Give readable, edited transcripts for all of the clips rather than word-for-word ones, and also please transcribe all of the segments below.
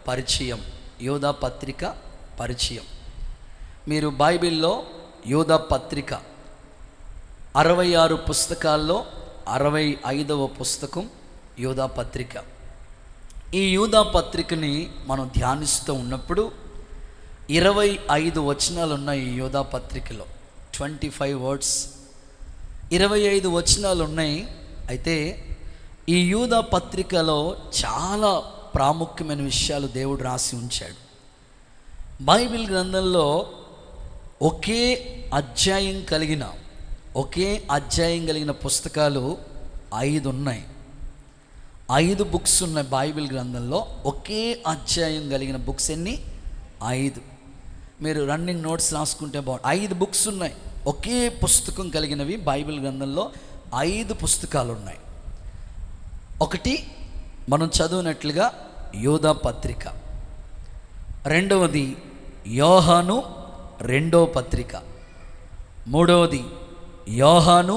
పరిచయం. యోధా పత్రిక పరిచయం. మీరు బైబిల్లో యోధా పత్రిక 66 పుస్తకాల్లో 65వ పుస్తకం యోధా పత్రిక. ఈ యోధా పత్రికని మనం ధ్యానిస్తూ ఉన్నప్పుడు 25 వచనాలు ఉన్నాయి ఈ యోధా పత్రికలో. 25 వర్డ్స్, 25 వచనాలు ఉన్నాయి. అయితే ఈ యోధా పత్రికలో చాలా ప్రాముఖ్యమైన విషయాలు దేవుడు రాసి ఉంచాడు. బైబిల్ గ్రంథంలో ఒకే అధ్యాయం కలిగిన పుస్తకాలు 5 ఉన్నాయి. 5 బుక్స్ ఉన్నాయి బైబిల్ గ్రంథంలో. ఒకే అధ్యాయం కలిగిన బుక్స్ ఎన్ని? 5. మీరు రన్నింగ్ నోట్స్ రాసుకుంటే బాగుంటుంది. 5 బుక్స్ ఉన్నాయి. ఒకే పుస్తకం కలిగినవి బైబిల్ గ్రంథంలో 5 పుస్తకాలు ఉన్నాయి. ఒకటి మనం చదివినట్లుగా యోధా పత్రిక, రెండవది యోహాను 2వ పత్రిక, మూడవది యోహాను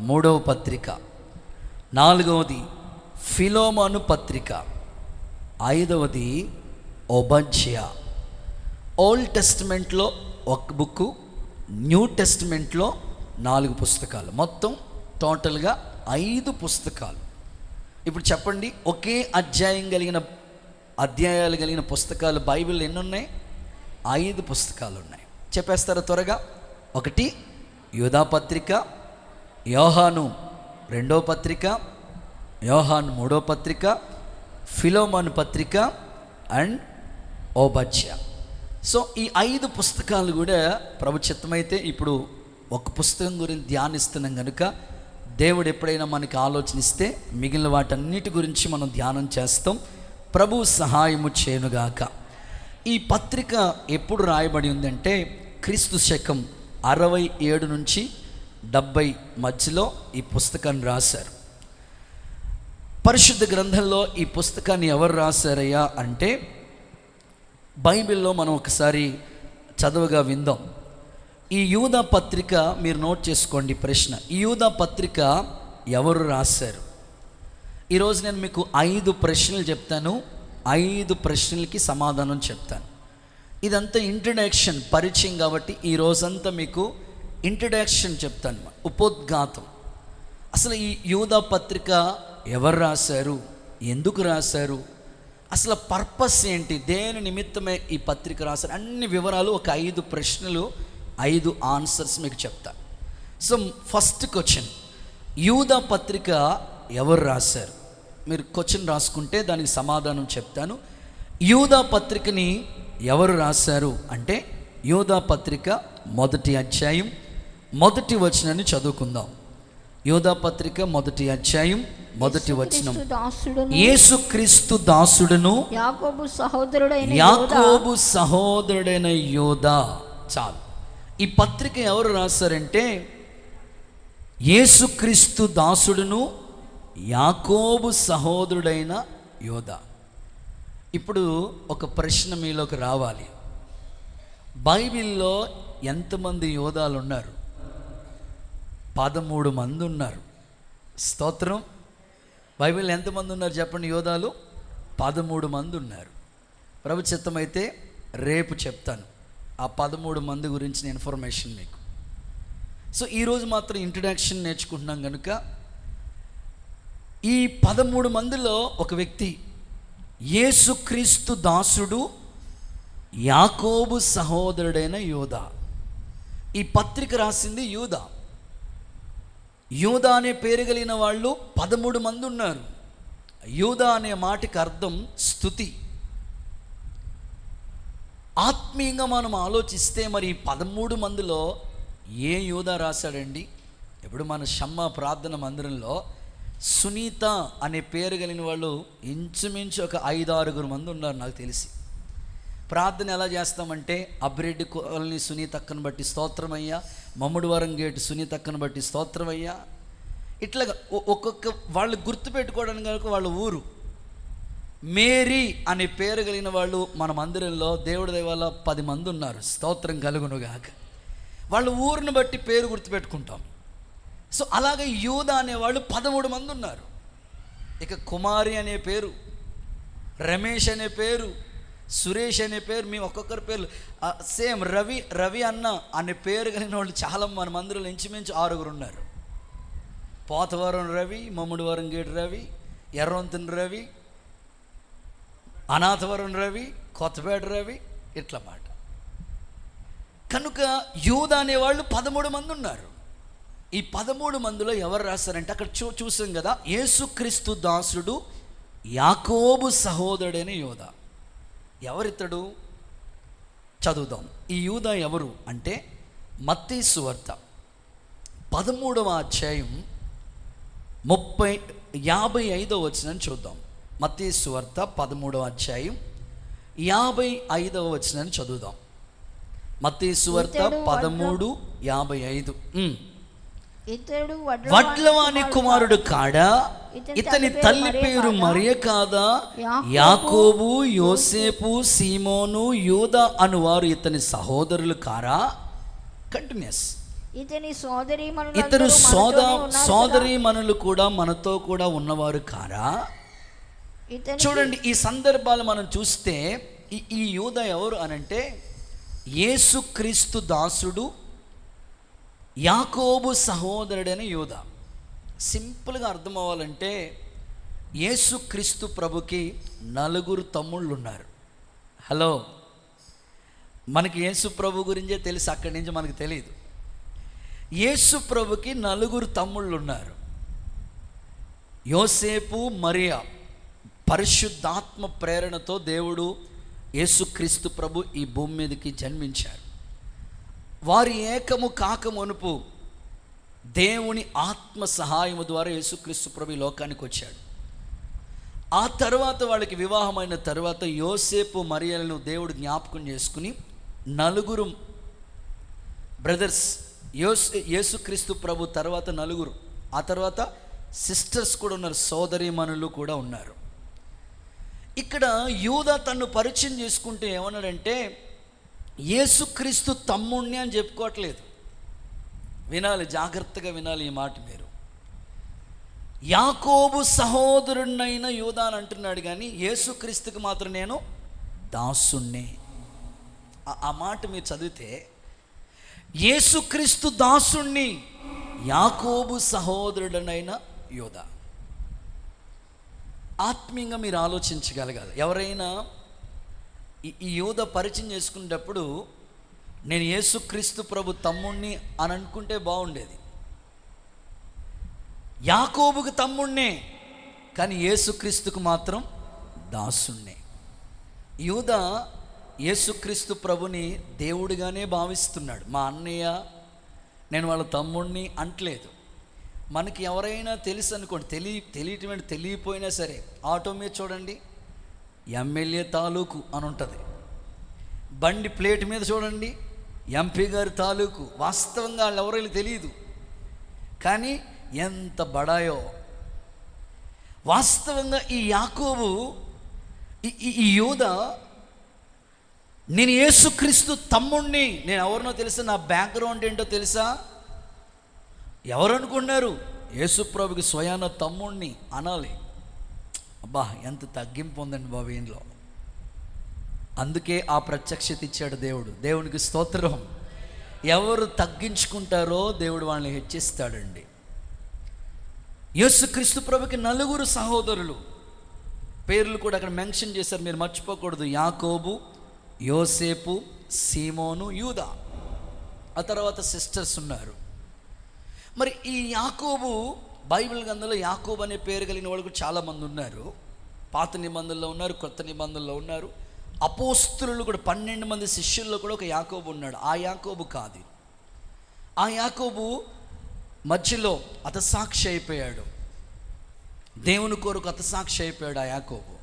3వ పత్రిక, నాలుగవది ఫిలోమోను పత్రిక, ఐదవది ఓబద్యా. ఓల్డ్ టెస్టిమెంట్లో ఒక బుక్కు, న్యూ టెస్టిమెంట్లో 4 పుస్తకాలు, మొత్తం టోటల్గా 5 పుస్తకాలు. ఇప్పుడు చెప్పండి, ఒకే అధ్యాయాలు కలిగిన పుస్తకాలు బైబిల్ ఎన్ని ఉన్నాయి? 5 పుస్తకాలు ఉన్నాయి. చెప్పేస్తారా త్వరగా? ఒకటి యోధా పత్రిక, యోహాను 2వ పత్రిక, యోహాను 3వ పత్రిక, ఫిలోమోను పత్రిక అండ్ ఓబద్యా. సో ఈ 5 పుస్తకాలు కూడా ప్రభు చిత్తమైతే ఇప్పుడు ఒక పుస్తకం గురించి ధ్యానిస్తున్నాం కనుక దేవుడు ఎప్పుడైనా మనకి ఆలోచనిస్తే మిగిలిన వాటన్నిటి గురించి మనం ధ్యానం చేస్తాం. ప్రభు సహాయము చేయనుగాక. ఈ పత్రిక ఎప్పుడు రాయబడి ఉందంటే క్రీస్తు శకం 67 నుంచి 70 మధ్యలో ఈ పుస్తకాన్ని రాశారు. పరిశుద్ధ గ్రంథంలో ఈ పుస్తకాన్ని ఎవరు రాశారయ్యా అంటే బైబిల్లో మనం ఒకసారి చదువుగా విందాం. ఈ యూదా పత్రిక మీరు నోట్ చేసుకోండి ప్రశ్న. ఈ యూదా పత్రిక ఎవరు రాశారు? ఈరోజు నేను మీకు 5 ప్రశ్నలు చెప్తాను. 5 ప్రశ్నలకి సమాధానం చెప్తాను. ఇదంతా ఇంట్రడక్షన్, పరిచయం కాబట్టి ఈ రోజంతా మీకు ఇంట్రడక్షన్ చెప్తాను, ఉపోద్ఘాతం. అసలు ఈ యూదా పత్రిక ఎవరు రాశారు, ఎందుకు రాశారు, అసలు పర్పస్ ఏంటి, దేని నిమిత్తమే ఈ పత్రిక రాశారు, అన్ని వివరాలు ఒక 5 ప్రశ్నలు 5 ఆన్సర్స్ మీకు చెప్తాను. సో ఫస్ట్ క్వశ్చన్, యూదా పత్రిక ఎవరు రాశారు? మీరు క్వశ్చన్ రాసుకుంటే దానికి సమాధానం చెప్తాను. యూదా పత్రికని ఎవరు రాశారు అంటే యూదా పత్రిక 1వ అధ్యాయం 1వ వచనాన్ని చదువుకుందాం. యూదా పత్రిక 1వ అధ్యాయం 1వ వచనం. యేసుక్రీస్తు దాసుడును యాకోబు సహోదరుడైన యోధా. చాలు. ఈ పత్రిక ఎవరు రాశారంటే యేసుక్రీస్తు దాసుడును యాకోబు సహోదరుడైన యోధా. ఇప్పుడు ఒక ప్రశ్న మీలోకి రావాలి. బైబిల్లో ఎంతమంది యోధాలు ఉన్నారు? 13 మంది ఉన్నారు. స్తోత్రం. బైబిల్లో ఎంతమంది ఉన్నారు చెప్పండి? యోధాలు 13 మంది ఉన్నారు. ప్రభు చిత్తమైతే రేపు చెప్తాను ఆ 13 మంది గురించిన ఇన్ఫర్మేషన్ మీకు. సో ఈరోజు మాత్రం ఇంట్రడక్షన్ నేర్చుకుంటున్నాం కనుక ఈ 13 మందిలో ఒక వ్యక్తి యేసుక్రీస్తు దాసుడు యాకోబు సహోదరుడైన యోధా. ఈ పత్రిక రాసింది యూదా. యూదా అనే పేరు కలిగిన వాళ్ళు 13 మంది ఉన్నారు. యూదా అనే మాటకి అర్థం స్తుతి. ఆత్మీయంగా మనం ఆలోచిస్తే మరి 13 మందిలో ఏ యూదా రాశాడండి? ఇప్పుడు మన షమ్మా ప్రార్థన మందిరంలో సునీత అనే పేరు కలిగిన వాళ్ళు ఇంచుమించు ఒక 5-6 మంది ఉన్నారు నాకు తెలిసి. ప్రార్థన ఎలా చేస్తామంటే అబ్బిరెడ్డి కాలనీ సునీత అక్కను బట్టి స్తోత్రమయ్యా, మమ్ముడివరం గేటు సునీత అక్కను బట్టి స్తోత్రమయ్యా, ఇట్లాగా ఒక్కొక్క వాళ్ళు గుర్తుపెట్టుకోవడానికి కనుక వాళ్ళ ఊరు. మేరీ అనే పేరు కలిగిన వాళ్ళు మన మందిరంలో దేవుడి దయ వల్ల 10 మంది ఉన్నారు. స్తోత్రం కలుగునుగాక. వాళ్ళ ఊరిని బట్టి పేరు గుర్తుపెట్టుకుంటాం. సో అలాగే యూదా అనేవాళ్ళు 13 మంది ఉన్నారు. ఇక కుమారి అనే పేరు, రమేష్ అనే పేరు, సురేష్ అనే పేరు, మేము ఒక్కొక్కరి పేర్లు సేమ్. రవి అన్న అనే పేరు కలిగిన వాళ్ళు చాలా మన మందిరంలో ఇంచుమించు 6 ఉన్నారు. పోతవరం రవి, మమ్ముడివరం గేటు రవి, ఎర్రవంతుని రవి, అనాథవరం రవి, కొత్తపేట రవి, ఇట్లా మాట. కనుక యూదా అనేవాళ్ళు 13 మంది ఉన్నారు. ఈ 13 మందిలో ఎవరు రాశారంటే అక్కడ చూసాం కదా, యేసుక్రీస్తు దాసుడు యాకోబు సహోదరుడైన యూదా. ఎవరితడు? చదువుదాం. ఈ యూదా ఎవరు అంటే మత్తయి సువార్త 13వ అధ్యాయం 55వ వచనం చూద్దాం. మత్తయి సువార్త 13వ అధ్యాయం 55వ వచనం చదువుదాం. మత్తయి సువార్త 13:55. ఇతడు వడ్లవాని కుమారుడు కాడా? ఇతని తల్లి పేరు మరియ కాదా? యాకోబు, యోసేపు, సీమోను, యూదా అనువారు ఇతని సహోదరులు కారా? కంటిన్యూస్. ఇతరు సోదరీమణులు కూడా మనతో కూడా ఉన్నవారు కారా? చూడండి, ఈ సందర్భాలు మనం చూస్తే ఈ యూదా ఎవరు అనంటే యేసుక్రీస్తు దాసుడు యాకోబు సహోదరుడైన యూదా. సింపుల్గా అర్థం అవ్వాలంటే యేసుక్రీస్తు ప్రభుకి 4 తమ్ముళ్ళు ఉన్నారు. హలో, మనకి యేసు ప్రభు గురించే తెలుసు, అక్కడి నుంచి మనకు తెలియదు. యేసు ప్రభుకి 4 తమ్ముళ్ళు ఉన్నారు. యోసేపు, మరియా. పరిశుద్ధాత్మ ప్రేరణతో దేవుడు యేసుక్రీస్తు ప్రభు ఈ భూమి మీదకి జన్మించారు. వారి ఏకము కాకమునుపు దేవుని ఆత్మ సహాయము ద్వారా యేసుక్రీస్తు ప్రభు ఈ లోకానికి వచ్చాడు. ఆ తర్వాత వాళ్ళకి వివాహమైన తర్వాత యోసేపు మరియలను దేవుడు జ్ఞాపకం చేసుకుని 4 బ్రదర్స్, యేసుక్రీస్తు ప్రభు తర్వాత 4, ఆ తర్వాత సిస్టర్స్ కూడా ఉన్నారు, సోదరీమణులు కూడా ఉన్నారు. ఇక్కడ యూదా తన్ను పరిచయం చేసుకుంటే ఏమన్నాడంటే యేసుక్రీస్తు తమ్ముణ్ణి అని చెప్పుకోవట్లేదు. వినాలి, జాగ్రత్తగా వినాలి ఈ మాట మీరు. యాకోబు సహోదరుణ్ణైన యూదా అని అంటున్నాడు, కానీ యేసుక్రీస్తుకి మాత్రం నేను దాసుణ్ణి. ఆ మాట మీరు చదివితే యేసుక్రీస్తు దాసుణ్ణి, యాకోబు సహోదరుడనైన యూదా. ఆత్మీయంగా మీరు ఆలోచించగలగాలి. ఎవరైనా ఈ యూదా పరిచయం చేసుకునేటప్పుడు నేను యేసుక్రీస్తు ప్రభు తమ్ముణ్ణి అని అనుకుంటే బాగుండేది. యాకోబుకు తమ్ముణ్ణే, కానీ యేసుక్రీస్తుకు మాత్రం దాసుణ్ణే. యూదా యేసుక్రీస్తు ప్రభుని దేవుడిగానే భావిస్తున్నాడు. మా అన్నయ్య, నేను వాళ్ళ తమ్ముణ్ణి అంటలేదు. మనకి ఎవరైనా తెలుసు అనుకోండి, తెలియపోయినా సరే ఆటో మీద చూడండి ఎమ్మెల్యే తాలూకు అని ఉంటుంది, బండి ప్లేట్ మీద చూడండి ఎంపీ గారి తాలూకు. వాస్తవంగా వాళ్ళు ఎవరైనా తెలియదు, కానీ ఎంత బడాయో. వాస్తవంగా ఈ యాకోబు, ఈ యూదా, నేను యేసుక్రీస్తు తమ్ముణ్ణి, నేను ఎవరినో తెలుసా, నా బ్యాక్గ్రౌండ్ ఏంటో తెలుసా? ఎవరు అనుకున్నారు? యేసుప్రభుకి స్వయాన తమ్ముణ్ణి అనాలి. అబ్బా, ఎంత తగ్గింపు ఉందండి బాబు ఈయనలో. అందుకే ఆ ప్రత్యక్షత ఇచ్చాడు దేవుడు. దేవునికి స్తోత్రం. ఎవరు తగ్గించుకుంటారో దేవుడు వాళ్ళని హెచ్చిస్తాడండి. యేసుక్రీస్తు ప్రభుకి 4 సహోదరులు, పేర్లు కూడా అక్కడ మెన్షన్ చేశారు, మీరు మర్చిపోకూడదు. యాకోబు, యోసేపు, సీమోను, యూదా. ఆ తర్వాత సిస్టర్స్ ఉన్నారు. మరి ఈ యాకోబు, బైబిల్ గ్రంథంలో యాకోబు అనే పేరు కలిగిన వాళ్ళు కూడా చాలామంది ఉన్నారు. పాత నిబంధనలో ఉన్నారు, కొత్త నిబంధనలో ఉన్నారు. అపోస్తులు కూడా 12 మంది శిష్యుల్లో కూడా ఒక యాకోబు ఉన్నాడు. ఆ యాకోబు కాదు. ఆ యాకోబు మధ్యలో హతసాక్షి అయిపోయాడు, దేవుని కొరకు హతసాక్షి అయిపోయాడు ఆ యాకోబు.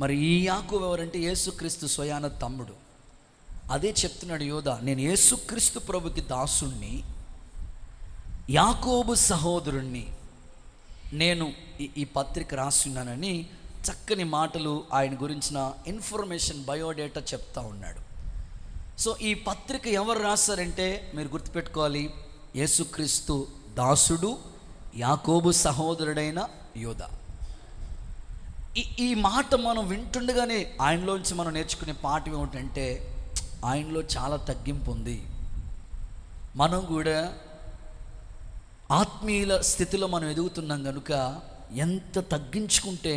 మరి ఈ యాకోబు ఎవరంటే యేసుక్రీస్తు స్వయాన తమ్ముడు. అదే చెప్తున్నాడు యూదా, నేను యేసుక్రీస్తు ప్రభుకి దాసుణ్ణి, యాకోబు సహోదరుణ్ణి, నేను ఈ పత్రిక రాస్తున్నానని చక్కని మాటలు ఆయన గురించిన ఇన్ఫర్మేషన్, బయోడేటా చెప్తా ఉన్నాడు. సో ఈ పత్రిక ఎవరు రాశారంటే మీరు గుర్తుపెట్టుకోవాలి, యేసుక్రీస్తు దాసుడు, యాకోబు సహోదరుడైన యూదా. ఈ మాట మనం వింటుండగానే ఆయనలోంచి మనం నేర్చుకునే పాఠం ఏమిటంటే, ఆయనలో చాలా తగ్గింపు ఉంది. మనం కూడా ఆత్మీయుల స్థితిలో మనం ఎదుగుతున్నాం కనుక ఎంత తగ్గించుకుంటే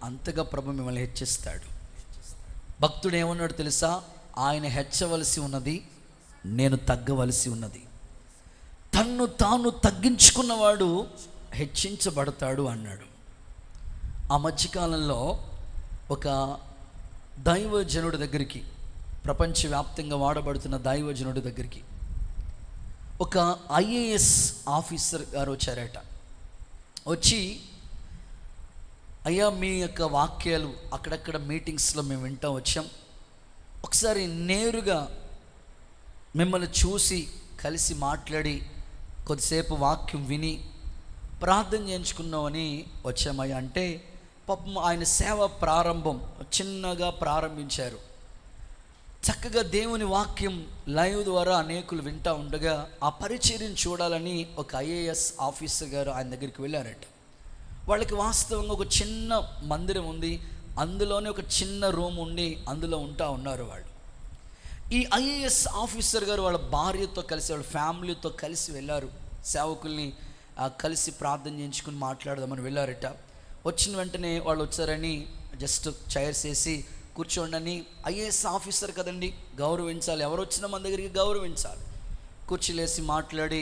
అంతగా ప్రభు మిమ్మల్ని హెచ్చిస్తాడు. భక్తుడు ఏమన్నాడు తెలుసా? ఆయన హెచ్చవలసి ఉన్నది, నేను తగ్గవలసి ఉన్నది. తన్ను తాను తగ్గించుకున్నవాడు హెచ్చించబడతాడు అన్నాడు. ఆ మధ్యకాలంలో ఒక దైవజనుడి దగ్గరికి, ప్రపంచవ్యాప్తంగా వాడబడుతున్న దైవజనుడి దగ్గరికి ఒక ఐఏఎస్ ఆఫీసర్ గారు వచ్చారట. వచ్చి, అయ్యా మీ యొక్క వాక్యాలు అక్కడక్కడ మీటింగ్స్లో మేము వింటూ వచ్చాం, ఒకసారి నేరుగా మిమ్మల్ని చూసి కలిసి మాట్లాడి కొద్దిసేపు వాక్యం విని ప్రార్థన చేయించుకున్నామని వచ్చామయ్యా అంటే, పాపం ఆయన సేవ ప్రారంభం చిన్నగా ప్రారంభించారు. చక్కగా దేవుని వాక్యం లైవ్ ద్వారా అనేకులు వింటూ ఉండగా ఆ పరిచర్యను చూడాలని ఒక ఐఏఎస్ ఆఫీసర్ గారు ఆయన దగ్గరికి వెళ్ళారట. వాళ్ళకి వాస్తవంగా ఒక చిన్న మందిరం ఉంది, అందులోనే ఒక చిన్న రూమ్ ఉండి అందులో ఉన్నారు వాళ్ళు. ఈ ఐఏఎస్ ఆఫీసర్ గారు వాళ్ళ భార్యతో కలిసి, వాళ్ళ ఫ్యామిలీతో కలిసి వెళ్ళారు. సేవకుల్ని కలిసి ప్రార్థన చేయించుకుని మాట్లాడదామని వెళ్ళారట. వచ్చిన వెంటనే వాళ్ళు వచ్చారని జస్ట్ చైర్స్ వేసి కూర్చోండి, ఐఏఎస్ ఆఫీసర్ కదండి, గౌరవించాలి, ఎవరు వచ్చినా మన దగ్గరికి గౌరవించాలి. కూర్చోలేసి మాట్లాడి,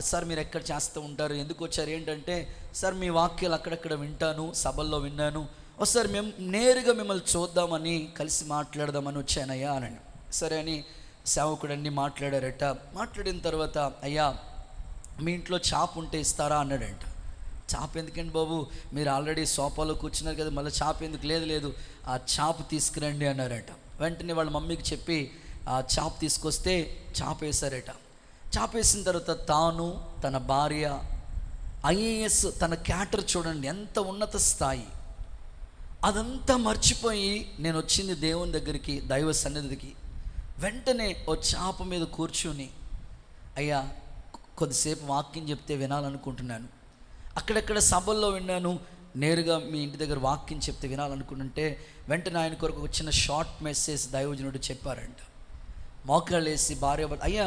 సార్ మీరు ఎక్కడ చేస్తూ ఉంటారు, ఎందుకు వచ్చారు ఏంటంటే, సార్ మీ వాక్యాలు అక్కడక్కడ వింటాను, సభల్లో విన్నాను, ఒకసారి మేము నేరుగా మిమ్మల్ని చూద్దామని కలిసి మాట్లాడదామని వచ్చానయ్యా అని. సరే అని సేవకుడన్నీ మాట్లాడారట. మాట్లాడిన తర్వాత, అయ్యా మీ ఇంట్లో చాప ఉంటే ఇస్తారా అన్నాడంట. చాప ఎందుకండి బాబు, మీరు ఆల్రెడీ సోఫాలో కూర్చున్నారు కదా, మళ్ళీ చాప ఎందుకు? లేదు ఆ చాప తీసుకురండి అన్నారట. వెంటనే వాళ్ళ మమ్మీకి చెప్పి ఆ చాప తీసుకొస్తే చాప వేశారట. చాప వేసిన తర్వాత తాను, తన భార్య, ఐఏఎస్, తన క్యాటర్ చూడండి ఎంత ఉన్నత స్థాయి, అదంతా మర్చిపోయి నేను వచ్చింది దేవుని దగ్గరికి, దైవ సన్నిధికి. వెంటనే ఓ చాప మీద కూర్చుని, అయ్యా కొద్దిసేపు వాక్యం చెప్తే వినాలనుకుంటున్నాను, అక్కడక్కడ సభల్లో విన్నాను, నేరుగా మీ ఇంటి దగ్గర వాక్యం చెప్తే వినాలనుకుంటుంటే, వెంటనే ఆయన కొరకు ఒక చిన్న షార్ట్ మెసేజ్ దైవజనుడు చెప్పారంట. మోకాళ్ళు వేసి భార్య, అయ్యా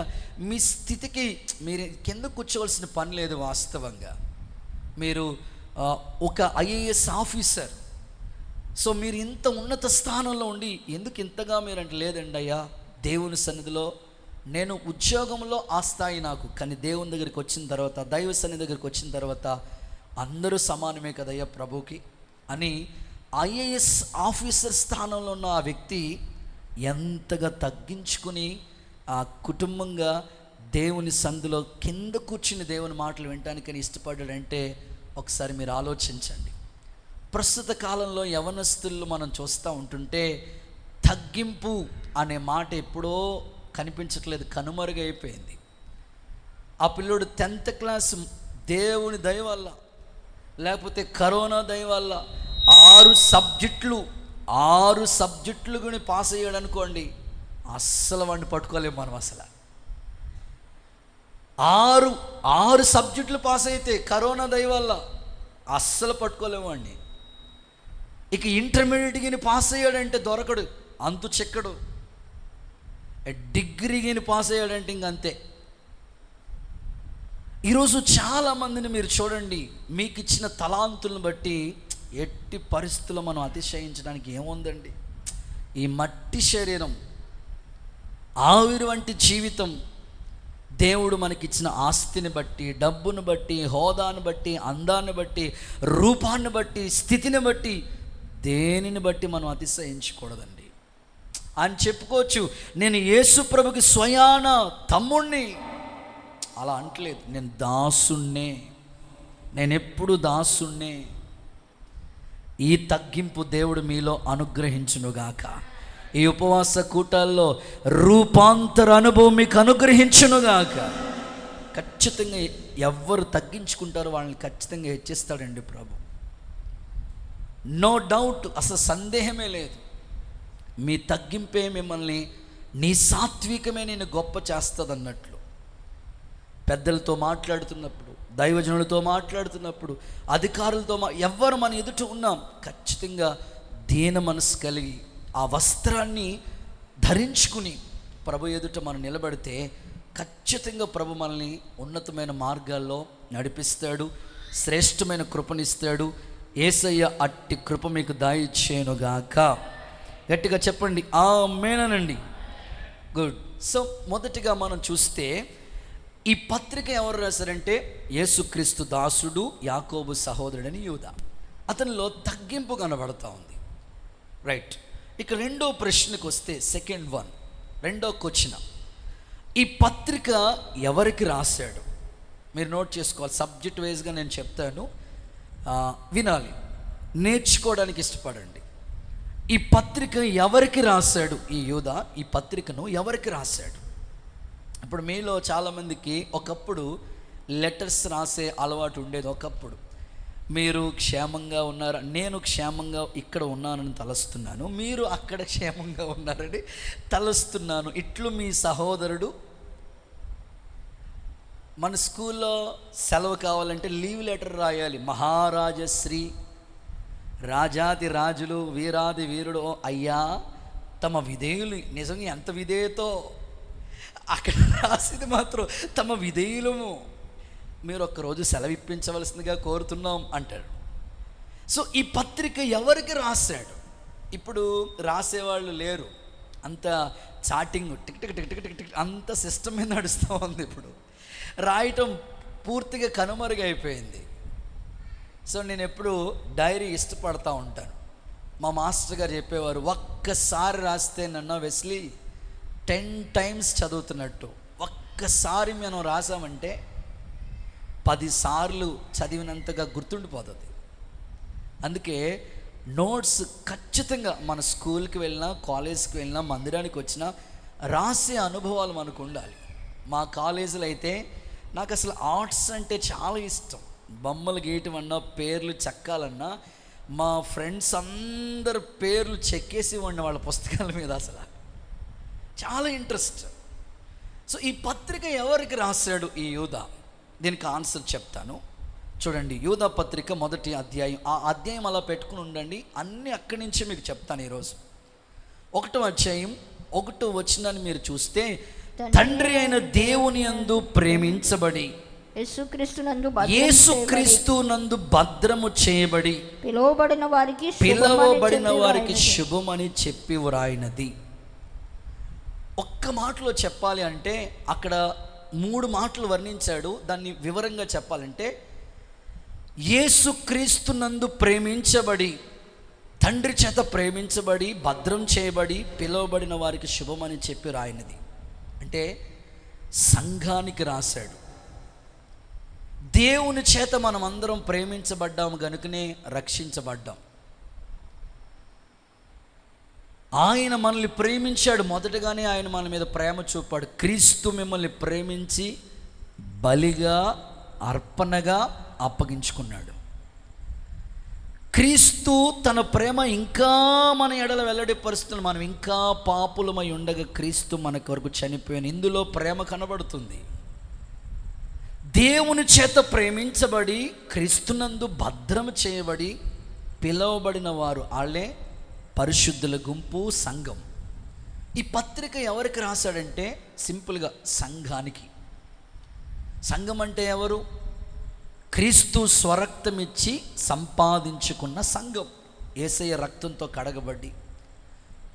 మీ స్థితికి మీరు కింద కూర్చోవలసిన పని లేదు, వాస్తవంగా మీరు ఒక ఐఏఎస్ ఆఫీసర్, సో మీరు ఇంత ఉన్నత స్థానంలో ఉండి ఎందుకు ఇంతగా మీరంటే, లేదండి అయ్యా దేవుని సన్నిధిలో నేను ఉద్యోగంలో ఆ స్థాయి నాకు, కానీ దేవుని దగ్గరికి వచ్చిన తర్వాత, దైవ సన్నిధి దగ్గరికి వచ్చిన తర్వాత అందరూ సమానమే కదయ్యా ప్రభుకి అని ఐఏఎస్ ఆఫీసర్ స్థానంలో ఉన్న ఆ వ్యక్తి ఎంతగా తగ్గించుకుని ఆ కుటుంబంగా దేవుని సందులో కింద కూర్చుని దేవుని మాటలు వినటానికని ఇష్టపడ్డాడంటే ఒకసారి మీరు ఆలోచించండి. ప్రస్తుత కాలంలో యవనస్తులు మనం చూస్తూ ఉంటుంటే తగ్గింపు అనే మాట ఎప్పుడో కనిపించట్లేదు, కనుమరుగైపోయింది. ఆ పిల్లోడు 10th క్లాస్ దేవుని దయ వల్ల, లేకపోతే కరోనా దయ వల్ల 6 సబ్జెక్టులు కూడా పాస్ అయ్యాడు అనుకోండి, అస్సలు వాడిని పట్టుకోలేము మనం. అసలు 6 సబ్జెక్టులు పాస్ అయితే కరోనా దయ వల్ల అస్సలు పట్టుకోలేము వాడిని. ఇక ఇంటర్మీడియట్కి పాస్ అయ్యాడంటే దొరకడు, అంతు చెక్కడు. డిగ్రీకి పాస్ అయ్యాడంటే ఇంకంతే. ఈరోజు చాలామందిని మీరు చూడండి, మీకు ఇచ్చిన తలాంతులను బట్టి ఎట్టి పరిస్థితుల్లో మనం అతిశయించడానికి ఏముందండి. ఈ మట్టి శరీరం, ఆవిరి వంటి జీవితం, దేవుడు మనకిచ్చిన ఆస్తిని బట్టి, డబ్బును బట్టి, హోదాను బట్టి, అందాన్ని బట్టి, రూపాన్ని బట్టి, స్థితిని బట్టి, దేనిని బట్టి మనం అతిశయించకూడదండి. అని చెప్పుకోవచ్చు, నేను యేసు ప్రభుకి స్వయాన తమ్ముణ్ణి, అలా అంటలేదు, నేను దాసుణ్ణే, నేను ఎప్పుడు దాసుణ్ణే. ఈ తగ్గింపు దేవుడు మీలో అనుగ్రహించునుగాక. ఈ ఉపవాస కూటాల్లో రూపాంతర అనుభవం మీకు అనుగ్రహించునుగాక. ఖచ్చితంగా ఎవరు తగ్గించుకుంటారో వాళ్ళని ఖచ్చితంగా హెచ్చిస్తాడండి ప్రభు. నో డౌట్, అసలు సందేహమే లేదు. మీ తగ్గింపే మిమ్మల్ని, నీ సాత్వికమే నేను గొప్ప చేస్తుంది అన్నట్లు. పెద్దలతో మాట్లాడుతున్నప్పుడు, దైవజనులతో మాట్లాడుతున్నప్పుడు, అధికారులతో ఎవ్వరు మన ఎదుట ఉన్నాం, ఖచ్చితంగా దీన మనసు కలిగి ఆ వస్త్రాన్ని ధరించుకుని ప్రభు ఎదుట మనం నిలబడితే ఖచ్చితంగా ప్రభు మనల్ని ఉన్నతమైన మార్గాల్లో నడిపిస్తాడు, శ్రేష్టమైన కృపనిస్తాడు. యేసయ్య అట్టి కృప మీకు దయచేయునుగాక. గట్టిగా చెప్పండి ఆమేనండి. గుడ్. సో మొదటిగా మనం చూస్తే ఈ పత్రిక ఎవరు రాశారంటే యేసుక్రీస్తు దాసుడు, యాకోబు సహోదరుడని యూదా. అతనిలో తగ్గింపు కనబడతా ఉంది. రైట్. ఇక రెండో ప్రశ్నకు వస్తే రెండో క్వశ్చన్, ఈ పత్రిక ఎవరికి రాశాడు? మీరు నోట్ చేసుకోవాలి, సబ్జెక్ట్ వైజ్గా నేను చెప్తాను, వినాలి, నేర్చుకోవడానికి ఇష్టపడండి. ఈ పత్రిక ఎవరికి రాశాడు? ఈ యూదా ఈ పత్రికను ఎవరికి రాశాడు? ఇప్పుడు మీలో చాలామందికి ఒకప్పుడు లెటర్స్ రాసే అలవాటు ఉండేది. ఒకప్పుడు మీరు క్షేమంగా ఉన్నారా? నేను క్షేమంగా ఇక్కడ ఉన్నానని తలస్తున్నాను, మీరు అక్కడ క్షేమంగా ఉన్నారని తలస్తున్నాను. ఇట్లు మీ సహోదరుడు. మన స్కూల్లో సెలవు కావాలంటే లీవ్ లెటర్ రాయాలి. మహారాజశ్రీ, రాజాది రాజులు, వీరాది వీరుడు అయ్యా తమ విధేయులు. నిజంగా ఎంత విధేయతో అక్కడ రాసింది మాత్రం తమ విధేయులము, మీరు ఒక్కరోజు సెలవు ఇప్పించవలసిందిగా కోరుతున్నాం అంటాడు. సో ఈ పత్రిక ఎవరికి రాశాడు? ఇప్పుడు రాసేవాళ్ళు లేరు, అంత chatting tick tick tick tick tick tick అంత సిస్టమ్ మీద నడుస్తూ ఉంది. ఇప్పుడు రాయటం పూర్తిగా కనుమరుగైపోయింది. సో నేను ఎప్పుడు డైరీ ఇష్టపడతా ఉంటాను. మా మాస్టర్ గారు చెప్పేవారు, ఒక్కసారి రాస్తే నన్ను వెస్లీ 10 times చదువుతున్నట్టు. ఒక్కసారి మనం రాసామంటే 10 సార్లు చదివినంతగా గుర్తుండిపోతుంది. అందుకే నోట్స్ ఖచ్చితంగా మన స్కూల్కి వెళ్ళినా, కాలేజ్కి వెళ్ళినా, మందిరానికి వచ్చినా రాసే అనుభవాలు మనకు ఉండాలి. మా కాలేజీలో అయితే నాకు అసలు ఆర్ట్స్ అంటే చాలా ఇష్టం. బొమ్మలు గీయటం అన్నా, పేర్లు చెక్కాలన్నా మా ఫ్రెండ్స్ అందరు పేర్లు చెక్కేసి ఉన్న వాళ్ళ పుస్తకాల మీద అసలు చాలా ఇంట్రెస్ట్. సో ఈ పత్రిక ఎవరికి రాశాడు ఈ యూదా? దీనికి ఆన్సర్ చెప్తాను, చూడండి. యూదా పత్రిక 1వ అధ్యాయం. ఆ అధ్యాయం అలా పెట్టుకుని ఉండండి, అన్నీ అక్కడి నుంచే మీకు చెప్తాను ఈరోజు. 1వ అధ్యాయం 1వ వచనాన్ని మీరు చూస్తే, తండ్రి అయిన దేవుని యందు ప్రేమించబడి యేసుక్రీస్తు నందు భద్రము చేయబడి పిలువబడిన వారికి శుభమని చెప్పి వ్రాయినది. ఒక్క మాటలో చెప్పాలి అంటే అక్కడ 3 మాటలు వర్ణించాడు. దాన్ని వివరంగా చెప్పాలంటే, యేసుక్రీస్తు నందు ప్రేమించబడి, తండ్రి చేత ప్రేమించబడి, భద్రం చేయబడి, పిలువబడిన వారికి శుభమని చెప్పి రాయినది. అంటే సంఘానికి రాశాడు. దేవుని చేత మనం అందరం ప్రేమించబడ్డాము గనుకనే రక్షించబడ్డాం. ఆయన మనల్ని ప్రేమించాడు. మొదటగానే ఆయన మన మీద ప్రేమ చూపాడు. క్రీస్తు మిమ్మల్ని ప్రేమించి బలిగా, అర్పణగా అప్పగించుకున్నాడు. క్రీస్తు తన ప్రేమ ఇంకా మన ఎడల వెల్లడిపరుస్తున్నాడు. మనం ఇంకా పాపులమై ఉండగా క్రీస్తు మన కొరకు చనిపోయాను. ఇందులో ప్రేమ కనబడుతుంది. దేవుని చేత ప్రేమించబడి, క్రీస్తునందు భద్రం చేయబడి, పిలువబడిన వారు వాళ్ళే పరిశుద్ధుల గుంపు, సంఘం. ఈ పత్రిక ఎవరికి రాశాడంటే సింపుల్గా సంఘానికి. సంఘం అంటే ఎవరు? క్రీస్తు స్వరక్తం ఇచ్చి సంపాదించుకున్న సంఘం. యేసయ్య రక్తంతో కడగబడి,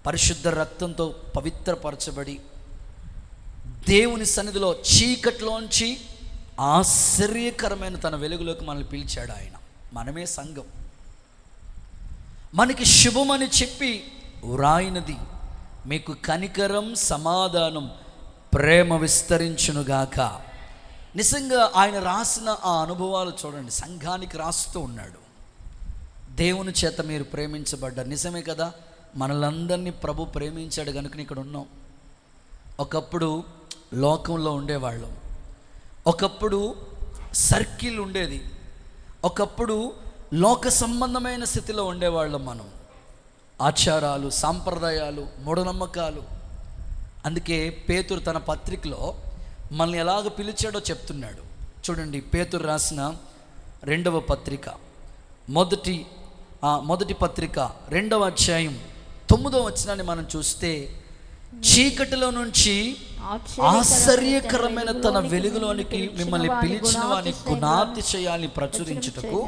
పరిశుద్ధ రక్తంతో పవిత్రపరచబడి, దేవుని సన్నిధిలో చీకట్లోంచి ఆశ్చర్యకరమైన తన వెలుగులోకి మనల్ని పిలిచాడు ఆయన. మనమే సంఘం. మనకి శుభమని చెప్పి వ్రాయినది, మీకు కనికరం, సమాధానం, ప్రేమ విస్తరించునుగాక. నిజంగా ఆయన రాసిన ఆ అనుభవాలు చూడండి. సంఘానికి రాస్తూ ఉన్నాడు. దేవుని చేత మీరు ప్రేమించబడ్డారు. నిజమే కదా, మనలందరినీ ప్రభు ప్రేమించాడు కనుక ఇక్కడ ఉన్నాం. ఒకప్పుడు లోకంలో ఉండేవాళ్ళం, ఒకప్పుడు సర్కిల్ ఉండేది, ఒకప్పుడు లోక సంబంధమైన స్థితిలో ఉండేవాళ్ళం మనం. ఆచారాలు, సాంప్రదాయాలు, మూఢనమ్మకాలు. అందుకే పేతురు తన పత్రికలో మనల్ని ఎలాగ పిలిచాడో చెప్తున్నాడు. చూడండి, పేతురు రాసిన రెండవ పత్రిక మొదటి పత్రిక 2వ అధ్యాయం 9వ వచనాన్ని మనం చూస్తే, చీకటిలో నుంచి ఆశ్చర్యకరమైన తన వెలుగులోనికి మిమ్మల్ని పిలిచిన వాని గుణాతిశయాన్ని ప్రచురించుటకు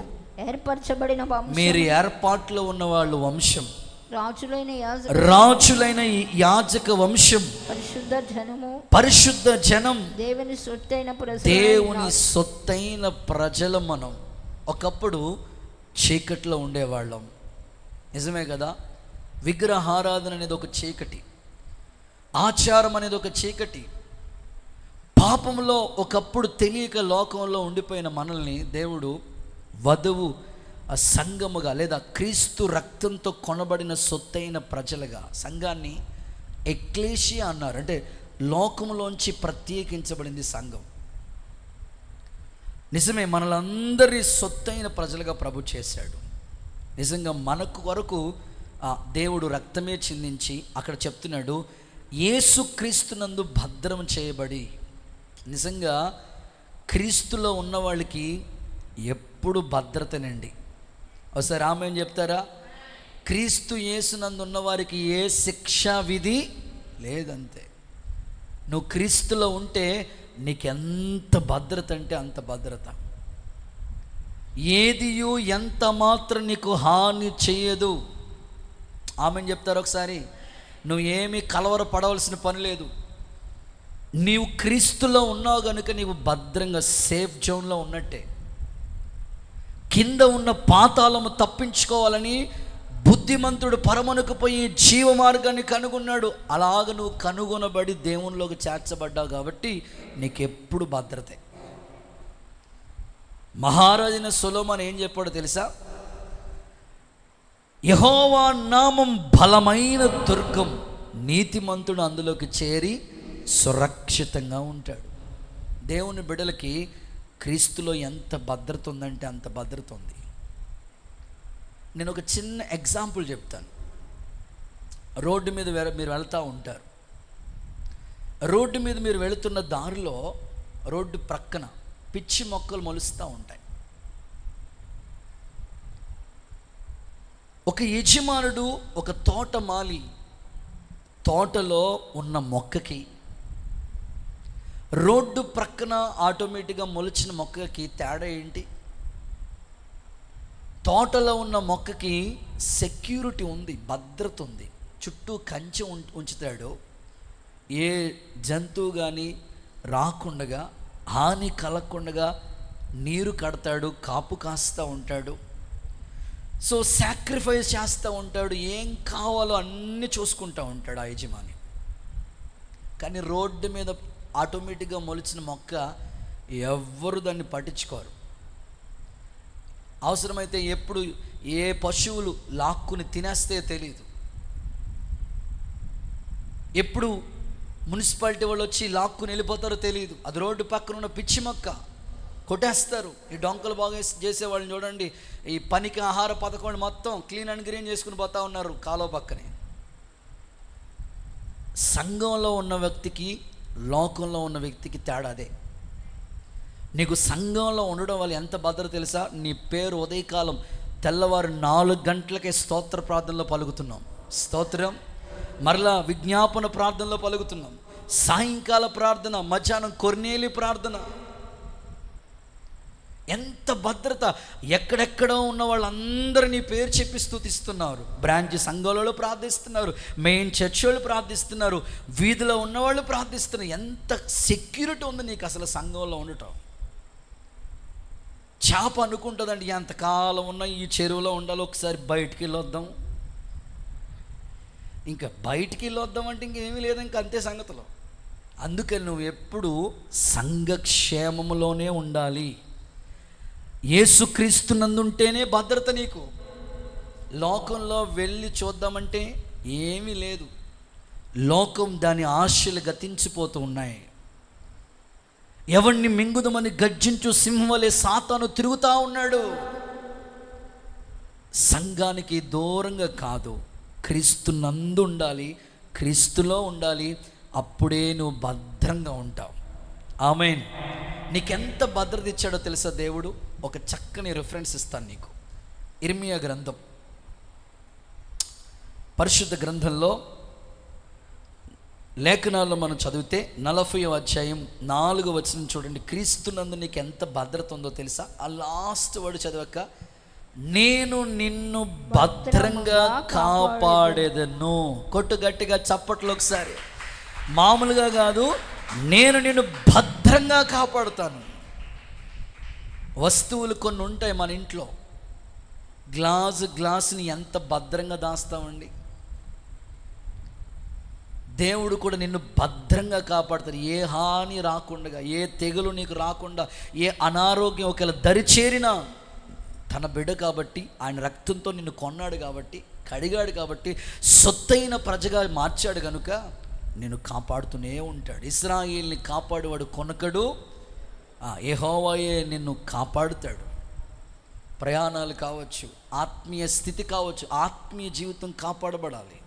ఏర్పరచబడిన మీరు ఏర్పాట్లో ఉన్న వాళ్ళు వంశం, రాజులైన యాజక వంశం, పరిశుద్ధ జనం, దేవుని సొత్తైన ప్రజలు. మనం ఒకప్పుడు చీకట్లో ఉండేవాళ్ళం, నిజమే కదా. విగ్రహారాధన అనేది ఒక చీకటి, ఆచారం అనేది ఒక చీకటి. పాపంలో ఒకప్పుడు తెలియక లోకంలో ఉండిపోయిన మనల్ని దేవుడు వధువు సంఘముగా లేదా క్రీస్తు రక్తంతో కొనబడిన సొత్తైన ప్రజలుగా, సంఘాన్ని ఎక్లేషియా అన్నారు. అంటే లోకంలోంచి ప్రత్యేకించబడింది సంఘం. నిజమే, మనలందరి సొత్తైన ప్రజలుగా ప్రభు చేశాడు. నిజంగా మనకు వరకు దేవుడు రక్తమే చిందించి అక్కడ చెప్తున్నాడు, యేసు క్రీస్తునందు భద్రం చేయబడి. నిజంగా క్రీస్తులో ఉన్న వాళ్ళకి ఎప్పుడు భద్రతనండి. ఒకసారి ఆమేన్ చెప్తారా? క్రీస్తు యేసునందు ఉన్నవారికి ఏ శిక్షా విధి లేదంతే. నువ్వు క్రీస్తులో ఉంటే నీకెంత భద్రత అంటే అంత భద్రత. ఏదియు ఎంత మాత్రం నీకు హాని చేయదు. ఆమేన్ చెప్తారు ఒకసారి. నువ్వు ఏమీ కలవరపడవలసిన పని లేదు. నీవు క్రీస్తులో ఉన్నావు కనుక నీవు భద్రంగా సేఫ్ జోన్లో ఉన్నట్టే. కింద ఉన్న పాతాళము తప్పించుకోవాలని బుద్ధిమంతుడు పరమనుకు పోయి జీవ మార్గాన్ని కనుగొన్నాడు. అలాగ నువ్వు కనుగొనబడి దేవునిలోకి చేర్చబడ్డావు కాబట్టి నీకెప్పుడు భద్రతే. మహారాజైన సొలొమోను ఏం చెప్పాడో తెలుసా? యెహోవా నామం బలమైన దుర్గం, నీతిమంతుడు అందులోకి చేరి సురక్షితంగా ఉంటాడు. దేవుని బిడ్డలకి క్రీస్తులో ఎంత భద్రత ఉందంటే అంత భద్రత ఉంది. నేను ఒక చిన్న ఎగ్జాంపుల్ చెప్తాను. రోడ్డు మీద మీరు వెళ్తూ ఉంటారు. రోడ్డు మీద మీరు వెళుతున్న దారిలో రోడ్డు ప్రక్కన పిచ్చి మొక్కలు మొలుస్తూ ఉంటాయి. ఒక యజమానుడు, ఒక తోటమాలి తోటలో ఉన్న మొక్కకి, రోడ్డు ప్రక్కన ఆటోమేటిక్గా మొలిచిన మొక్కకి తేడా ఏంటి? తోటలో ఉన్న మొక్కకి సెక్యూరిటీ ఉంది, భద్రత ఉంది, చుట్టూ కంచె ఉంచుతాడు. ఏ జంతువు కానీ రాకుండగా, హాని కలగకుండగా నీరు కడతాడు, కాపు కాస్తూ ఉంటాడు. సో సాక్రిఫైస్ చేస్తూ ఉంటాడు, ఏం కావాలో అన్నీ చూసుకుంటూ ఉంటాడు ఆ యజమాని. కానీ రోడ్డు మీద ఆటోమేటిక్గా మొలిచిన మొక్క ఎవ్వరు దాన్ని పట్టించుకోరు. అవసరమైతే ఎప్పుడు ఏ పశువులు లాక్కుని తినేస్తే తెలియదు, ఎప్పుడు మున్సిపాలిటీ వాళ్ళు వచ్చి లాక్కుని వెళ్ళిపోతారో తెలియదు. అది రోడ్డు పక్కన ఉన్న పిచ్చి మొక్క, కొట్టేస్తారు. ఈ డొంకలు బాగా చేసేవాళ్ళని చూడండి, ఈ పనికి ఆహార పథకం మొత్తం క్లీన్ అండ్ గ్రీన్ చేసుకుని పోతా ఉన్నారు కాలువ పక్కనే. సంఘంలో ఉన్న వ్యక్తికి, లోకంలో ఉన్న వ్యక్తికి తేడా అదే. నీకు సంఘంలో ఉండడం వల్ల ఎంత భద్రత తెలుసా? నీ పేరు ఉదయకాలం తెల్లవారు 4 గంటలకే స్తోత్ర ప్రార్థనలో పలుకుతున్నాం, స్తోత్రం. మరలా విజ్ఞాపన ప్రార్థనలో పలుకుతున్నాం, సాయంకాల ప్రార్థన, మధ్యాహ్నం కొర్నేలి ప్రార్థన. ఎంత భద్రత! ఎక్కడెక్కడో ఉన్న వాళ్ళందరూ నీ పేరు చెప్పి స్తుతిస్తున్నారు. బ్రాంచ్ సంఘాలలో ప్రార్థిస్తున్నారు, మెయిన్ చర్చ్ వాళ్ళు ప్రార్థిస్తున్నారు, వీధిలో ఉన్నవాళ్ళు ప్రార్థిస్తున్నారు. ఎంత సెక్యూరిటీ ఉంది నీకు అసలు సంఘంలో ఉండటం. చేప అనుకుంటుందండి, ఎంతకాలం ఉన్నా ఈ చెరువులో ఉండాలి, ఒకసారి బయటికి వెళ్ళొద్దాం. ఇంకా బయటికి వెళ్ళొద్దాం అంటే ఇంకేమీ లేదు, ఇంకా అంతే సంగతులు. అందుకని నువ్వు ఎప్పుడు సంఘక్షేమములోనే ఉండాలి. యేసుక్రీస్తునందుంటేనే భద్రత నీకు. లోకంలో వెళ్ళి చూద్దామంటే ఏమీ లేదు. లోకం దాని ఆశలు గతించిపోతూ ఉన్నాయి. ఎవరిని మింగుదమని గర్జించు సింహం వలె సాతాను తిరుగుతూ ఉన్నాడు. సంఘానికి దూరంగా కాదు, క్రీస్తునందు ఉండాలి, క్రీస్తులో ఉండాలి. అప్పుడే నువ్వు భద్రంగా ఉంటావు. ఆమేన్. నీకెంత భద్రత ఇచ్చాడో తెలుసా దేవుడు? ఒక చక్కని రిఫరెన్స్ ఇస్తాను నీకు. ఇర్మియా గ్రంథం, పరిశుద్ధ గ్రంథంలో లేఖనాల్లో మనం చదివితే 40వ అధ్యాయం 4వ వచనం చూడండి. క్రీస్తునందు నీకు ఎంత భద్రత ఉందో తెలుసా? ఆ లాస్ట్ వర్డ్ చదివాక, నేను నిన్ను భద్రంగా కాపాడేదను. కొట్టు గట్టిగా చప్పట్లు ఒకసారి. మామూలుగా కాదు, నేను నిన్ను భద్రంగా కాపాడుతాను. వస్తువులు కొన్ని ఉంటాయి మన ఇంట్లో, గ్లాసుని ఎంత భద్రంగా దాస్తామండి. దేవుడు కూడా నిన్ను భద్రంగా కాపాడుతాడు. ఏ హాని రాకుండా, ఏ తెగులు నీకు రాకుండా, ఏ అనారోగ్యం ఒకవేళ దరిచేరినా, తన బిడ్డ కాబట్టి, ఆయన రక్తంతో నిన్ను కొన్నాడు కాబట్టి, కడిగాడు కాబట్టి, సొత్తైన ప్రజగా మార్చాడు కనుక నిన్ను కాపాడుతూనే ఉంటాడు. ఇశ్రాయేల్ని కాపాడువాడు కొనకడు, యెహోవాయే నిన్ను కాపాడుతాడు. ప్రయాణాలు కావచ్చు, ఆత్మీయ స్థితి కావచ్చు, ఆత్మీయ జీవితం కాపాడబడాలి.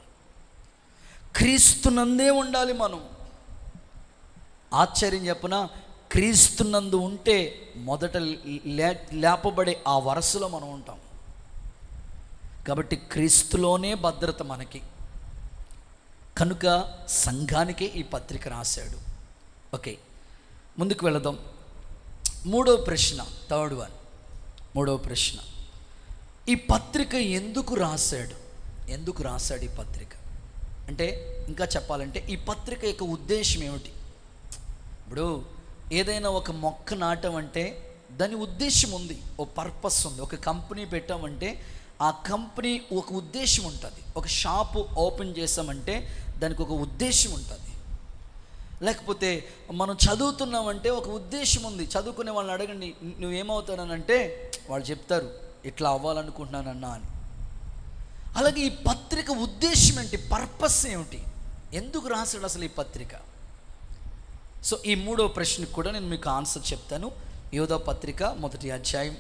క్రీస్తునందే ఉండాలి మనం. ఆశ్చర్యం చెప్పన, క్రీస్తునందు ఉంటే మొదట లేపబడే ఆ వరసలో మనం ఉంటాం. కాబట్టి క్రీస్తులోనే భద్రత మనకి. కనుక సంఘానికే ఈ పత్రిక రాశాడు. ఓకే, ముందుకు వెళదాం. మూడవ ప్రశ్న, థర్డ్ వన్. మూడవ ప్రశ్న, ఈ పత్రిక ఎందుకు రాశాడు? ఎందుకు రాశాడు ఈ పత్రిక అంటే, ఇంకా చెప్పాలంటే ఈ పత్రిక యొక్క ఉద్దేశం ఏమిటి? ఇప్పుడు ఏదైనా ఒక మొక్క నాటమంటే దాని ఉద్దేశం ఉంది, ఒక పర్పస్ ఉంది. ఒక కంపెనీ పెట్టామంటే ఆ కంపెనీ ఒక ఉద్దేశం ఉంటుంది. ఒక షాపు ఓపెన్ చేసామంటే దానికి ఒక ఉద్దేశం ఉంటుంది. లేకపోతే మనం చదువుతున్నామంటే ఒక ఉద్దేశం ఉంది. చదువుకునే వాళ్ళని అడగండి, నువ్వేమవుతానంటే వాళ్ళు చెప్తారు, ఇట్లా అవ్వాలనుకుంటున్నానన్నా అని. అలాగే ఈ పత్రిక ఉద్దేశం ఏంటి? పర్పస్ ఏమిటి? ఎందుకు రాశాడు అసలు ఈ పత్రిక? సో ఈ మూడవ ప్రశ్నకు కూడా నేను మీకు ఆన్సర్ చెప్తాను. యోధా పత్రిక 1వ అధ్యాయం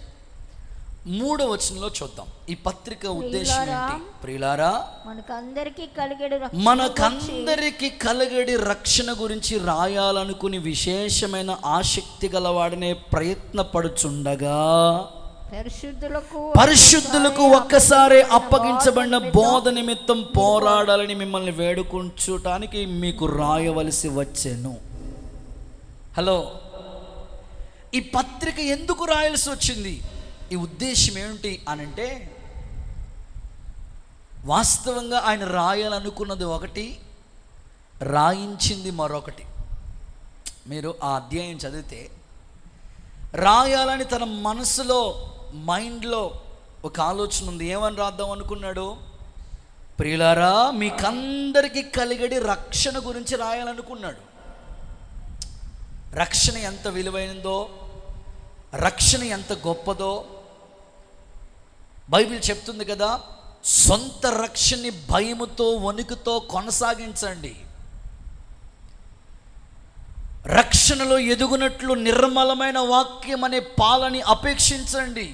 3వ వచనంలో చూద్దాం. ఈ పత్రిక ఉద్దేశం ఏంటి? ప్రియులారా, మనకందరికి కలిగడి రక్షణ గురించి రాయాలనుకుని విశేషమైన ఆసక్తి గలవాడనే ప్రయత్నపడుచుండగా, పరిశుద్ధులకు ఒక్కసారి అప్పగించబడిన బోధ నిమిత్తం పోరాడాలని మిమ్మల్ని వేడుకుంటానికి మీకు రాయవలసి వచ్చెను. హలో, ఈ పత్రిక ఎందుకు రాయాల్సి వచ్చింది? ఈ ఉద్దేశం ఏమిటి అనంటే, వాస్తవంగా ఆయన రాయాలనుకున్నది ఒకటి, రాయించింది మరొకటి. మీరు ఆ అధ్యాయం చదివితే, రాయాలని తన మనసులో, మైండ్లో ఒక ఆలోచన ఉంది. ఏమని రాద్దాం అనుకున్నాడు? ప్రియులారా, మీకందరికీ కలిగడి రక్షణ గురించి రాయాలనుకున్నాడు. రక్షణ ఎంత విలువైనదో, రక్షణ ఎంత గొప్పదో బైబిల్ చెప్తుంది కదా. సొంత రక్షణని భయముతో, వణుకుతో కొనసాగించండి. రక్షణలో ఎదుగునట్లు నిర్మలమైన వాక్యం అనే పాలని అపేక్షించండి.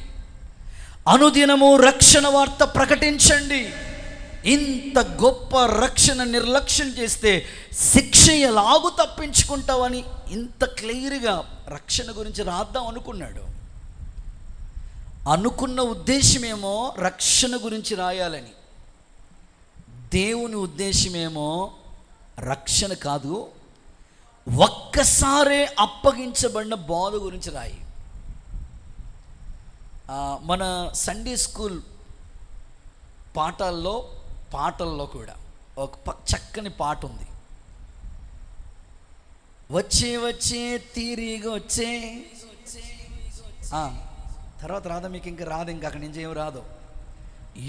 అనుదినము రక్షణ వార్త ప్రకటించండి. ఇంత గొప్ప రక్షణ నిర్లక్ష్యం చేస్తే శిక్ష ఎలాగూ తప్పించుకుంటావని ఇంత క్లియర్గా రక్షణ గురించి రాద్దాం అనుకున్నాడు. అనుకున్న ఉద్దేశమేమో రక్షణ గురించి రాయాలని, దేవుని ఉద్దేశమేమో రక్షణ కాదు, ఒక్కసారే అప్పగించబడిన బోధ గురించి రాయి. మన సండే స్కూల్ పాటల్లో కూడా ఒక చక్కని పాట ఉంది. వచ్చే వచ్చే తిరిగి వచ్చే, తర్వాత రాదా మీకు? ఇంకా రాదు, ఇంకా అక్కడి నుంచి ఏం రాదు.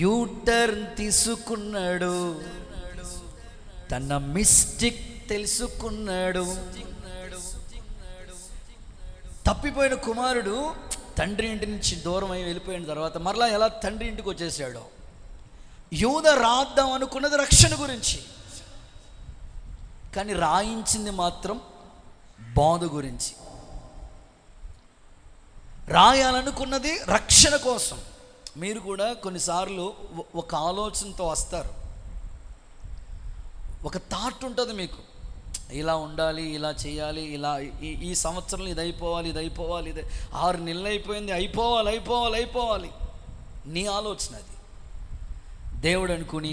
యూటర్న్ తీసుకున్నాడు, తన మిస్టేక్ తెలుసుకున్నాడు. తప్పిపోయిన కుమారుడు తండ్రి ఇంటి నుంచి దూరం అయి వెళ్ళిపోయిన తర్వాత మరలా ఎలా తండ్రి ఇంటికి వచ్చేసాడో, యూదా రాద్దాం అనుకున్నది రక్షణ గురించి, కానీ రాయించింది మాత్రం బోధ గురించి. రాయాలనుకున్నది రక్షణ కోసం. మీరు కూడా కొన్నిసార్లు ఒక ఆలోచనతో వస్తారు, ఒక థాట్ ఉంటుంది మీకు, ఇలా ఉండాలి, ఇలా చేయాలి, ఇలా ఈ సంవత్సరంలో ఇది అయిపోవాలి, ఇది అయిపోవాలి, ఇది 6 నెలలు అయిపోయింది, అయిపోవాలి అయిపోవాలి అయిపోవాలి. నీ ఆలోచన అది. దేవుడు అనుకుని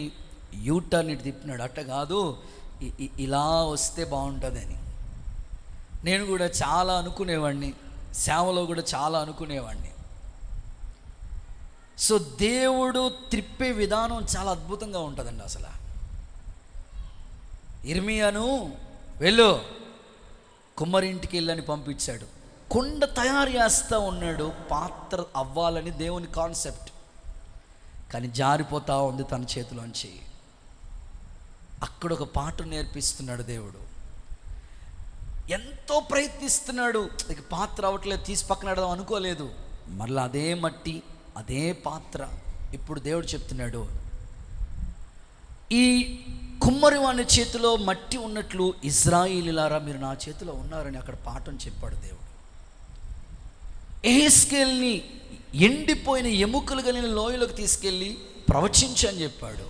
యూటర్న్ ఇటు తిప్పినాడు. అట్ట కాదు, ఇలా వస్తే బాగుంటుందని. నేను కూడా చాలా అనుకునేవాడిని, సేవలో కూడా చాలా అనుకునేవాడిని. సో దేవుడు త్రిప్పే విధానం చాలా అద్భుతంగా ఉంటుందండి. అసలు ఇర్మియాను వెళ్ళు కుమ్మరింటికి వెళ్ళని పంపించాడు. కుండ తయారు చేస్తూ ఉన్నాడు, పాత్ర అవ్వాలని దేవుని కాన్సెప్ట్. కానీ జారిపోతూ ఉంది తన చేతిలోంచి. అక్కడ ఒక పాట నేర్పిస్తున్నాడు దేవుడు. ఎంతో ప్రయత్నిస్తున్నాడు, ఇక పాత్ర అవ్వట్లేదు, తీసి పక్కన పెడదాం అనుకోలేదు. మళ్ళీ అదే మట్టి, అదే పాత్ర. ఇప్పుడు దేవుడు చెప్తున్నాడు, ఈ కుమ్మరి వాని చేతిలో మట్టి ఉన్నట్లు ఇజ్రాయిలీలారా మీరు నా చేతిలో ఉన్నారని అక్కడ పాఠం చెప్పాడు దేవుడు. ఎహెస్కేల్ని ఎండిపోయిన ఎముకలు కలిగిన లోయలోకి తీసుకెళ్ళి ప్రవచించని చెప్పాడు.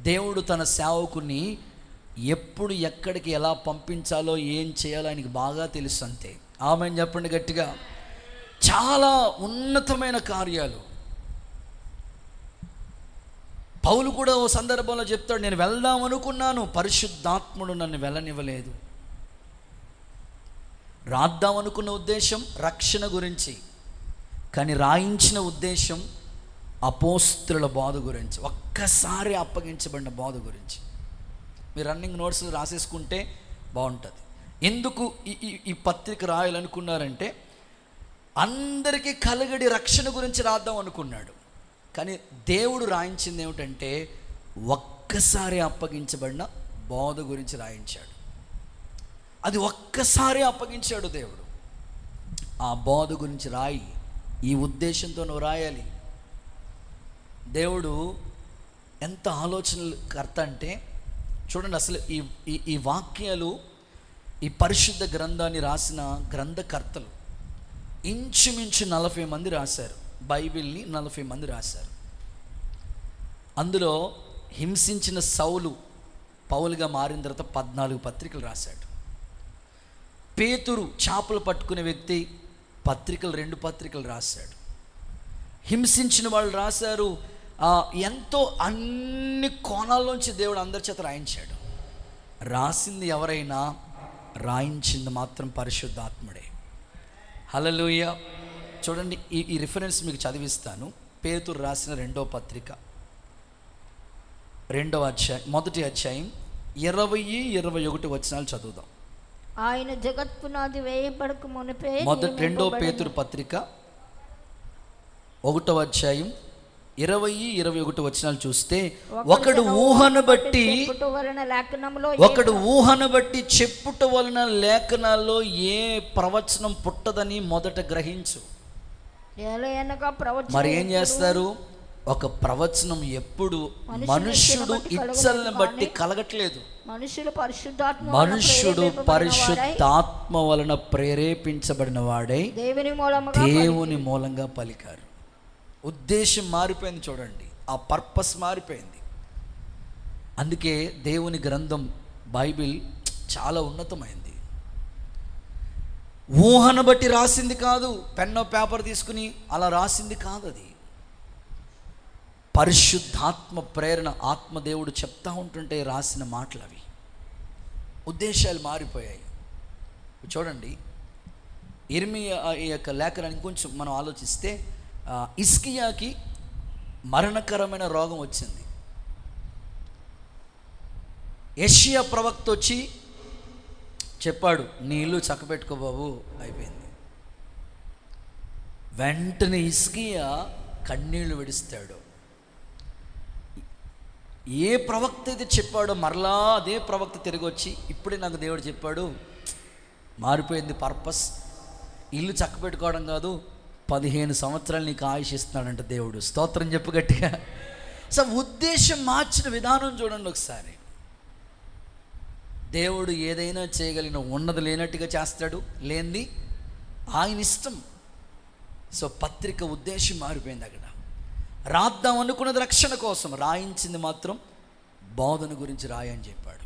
దేవుడు తన సేవకుని ఎప్పుడు ఎక్కడికి ఎలా పంపించాలో ఏం చేయాలో ఆయనకి బాగా తెలుసు. అంతే. ఆమెను చెప్పండి గట్టిగా. చాలా ఉన్నతమైన కార్యాలు. పౌలు కూడా ఓ సందర్భంలో చెప్తాడు, నేను వెళ్దాం అనుకున్నాను, పరిశుద్ధాత్ముడు నన్ను వెళ్ళనివ్వలేదు. రాద్దాం అనుకున్న ఉద్దేశం రక్షణ గురించి, కానీ రాయించిన ఉద్దేశం అపోస్తుల బోధ గురించి, ఒక్కసారి అప్పగించబడిన బోధ గురించి. మీరు రన్నింగ్ నోట్స్లు రాసేసుకుంటే బాగుంటుంది. ఎందుకు ఈ పత్రిక రాయాలనుకున్నారంటే, అందరికీ కలగడి రక్షణ గురించి రాద్దాం అనుకున్నాడు. కానీ దేవుడు రాయించింది ఏమిటంటే, ఒక్కసారి అప్పగించబడిన బోధ గురించి రాయించాడు. అది ఒక్కసారి అప్పగించాడు దేవుడు. ఆ బోధ గురించి రాయి, ఈ ఉద్దేశంతో నువ్వు రాయాలి. దేవుడు ఎంత ఆలోచనలు కర్త అంటే చూడండి. అసలు ఈ వాక్యాలు, ఈ పరిశుద్ధ గ్రంథాన్ని రాసిన గ్రంథకర్తలు ఇంచుమించు 40 మంది రాశారు. బైబిల్ని 40 మంది రాశారు. అందులో హింసించిన సౌలు పౌలుగా మారిన తర్వాత 14 పత్రికలు రాశాడు. పేతురు చేపలు పట్టుకునే వ్యక్తి పత్రికలు 2 పత్రికలు రాశాడు. హింసించిన వాళ్ళు రాశారు. ఎంతో అన్ని కోణాల్లోంచి దేవుడు అందరి చేత రాయించాడు. రాసింది ఎవరైనా, రాయించింది మాత్రం పరిశుద్ధాత్ముడే. హల్లెలూయా. చూడండి, ఈ రిఫరెన్స్ మీకు చదివిస్తాను. పేతురు రాసిన 2వ పత్రిక 2వ అధ్యాయం 1వ అధ్యాయం 20-21 వచనాలు చదువుదాం. ఆయన జగత్ పునాది వేయబడక మునిపే 2వ పేతురు పత్రిక 1వ అధ్యాయం 20-21 వచనాలు చూస్తే, ఒకడు ఊహను బట్టి చెప్పుట వలన లేఖనాల్లో ఏ ప్రవచనం పుట్టదని మొదట గ్రహించు. మరి ఏం చేస్తారు? ఒక ప్రవచనం ఎప్పుడు మనుష్యుడు ఇచ్చల్ని బట్టి కలగట్లేదు. మనుష్యుడు పరిశుద్ధాత్మ వలన ప్రేరేపించబడిన వాడై దేవుని మూలంగా పలికారు. ఉద్దేశం మారిపోయింది. చూడండి, ఆ పర్పస్ మారిపోయింది. అందుకే దేవుని గ్రంథం బైబిల్ చాలా ఉన్నతమైంది. ఊహను బట్టి రాసింది కాదు, పెన్నో పేపర్ తీసుకుని అలా రాసింది కాదు. అది పరిశుద్ధాత్మ ప్రేరణ, ఆత్మదేవుడు చెప్తా ఉంటుంటే రాసిన మాటలు అవి. ఉద్దేశాలు మారిపోయాయి. చూడండి, ఇర్మియా యొక్క లేఖనాన్ని కొంచెం మనం ఆలోచిస్తే, హిజ్కియాకి మరణకరమైన రోగం వచ్చింది. యెషయా ప్రవక్త వచ్చి చెప్పాడు, నీ ఇల్లు చక్కబెట్టుకో బాబు, అయిపోయింది. వెంటనే హిజ్కియా కన్నీళ్లు విడిస్తాడు. ఏ ప్రవక్త అయితే చెప్పాడో మరలా అదే ప్రవక్త తిరిగి వచ్చి, ఇప్పుడే నాకు దేవుడు చెప్పాడు, మారిపోయింది పర్పస్, ఇల్లు చక్కబెట్టుకోవడం కాదు, 15 సంవత్సరాలు నీకు ఆయుష్ ఇస్తున్నాడంట దేవుడు. స్తోత్రం చెప్పు గట్టిగా. సో ఉద్దేశం మార్చిన విధానం చూడండి ఒకసారి. దేవుడు ఏదైనా చేయగలిగిన, ఉన్నది లేనట్టుగా చేస్తాడు, లేనిది ఆయన ఇష్టం. సో పత్రిక ఉద్దేశం మారిపోయింది. అక్కడ రాద్దాం అనుకున్నది రక్షణ కోసం, రాయించింది మాత్రం బోధన గురించి రాయని చెప్పాడు.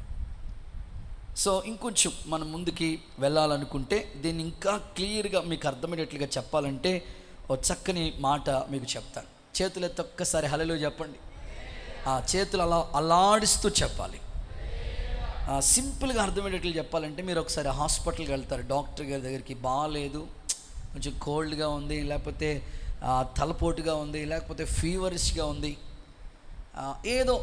సో ఇంకొంచెం మనం ముందుకి వెళ్ళాలనుకుంటే దీన్ని ఇంకా క్లియర్గా మీకు అర్థమయ్యేట్లుగా చెప్పాలంటే ఓ చక్కని మాట మీకు చెప్తాను. చేతులు ఎత్తి ఒక్కసారి హల్లెలూయా చెప్పండి. ఆ చేతులు అలా అల్లాడిస్తూ చెప్పాలి. సింపుల్గా అర్థమయ్యేట్లు చెప్పాలంటే మీరు ఒకసారి హాస్పిటల్కి వెళ్తారు, డాక్టర్ గారి దగ్గరికి, బాగాలేదు, కొంచెం కోల్డ్గా ఉంది, లేకపోతే తలపోటుగా ఉంది, లేకపోతే ఫీవరిష్గా ఉంది, ఏదో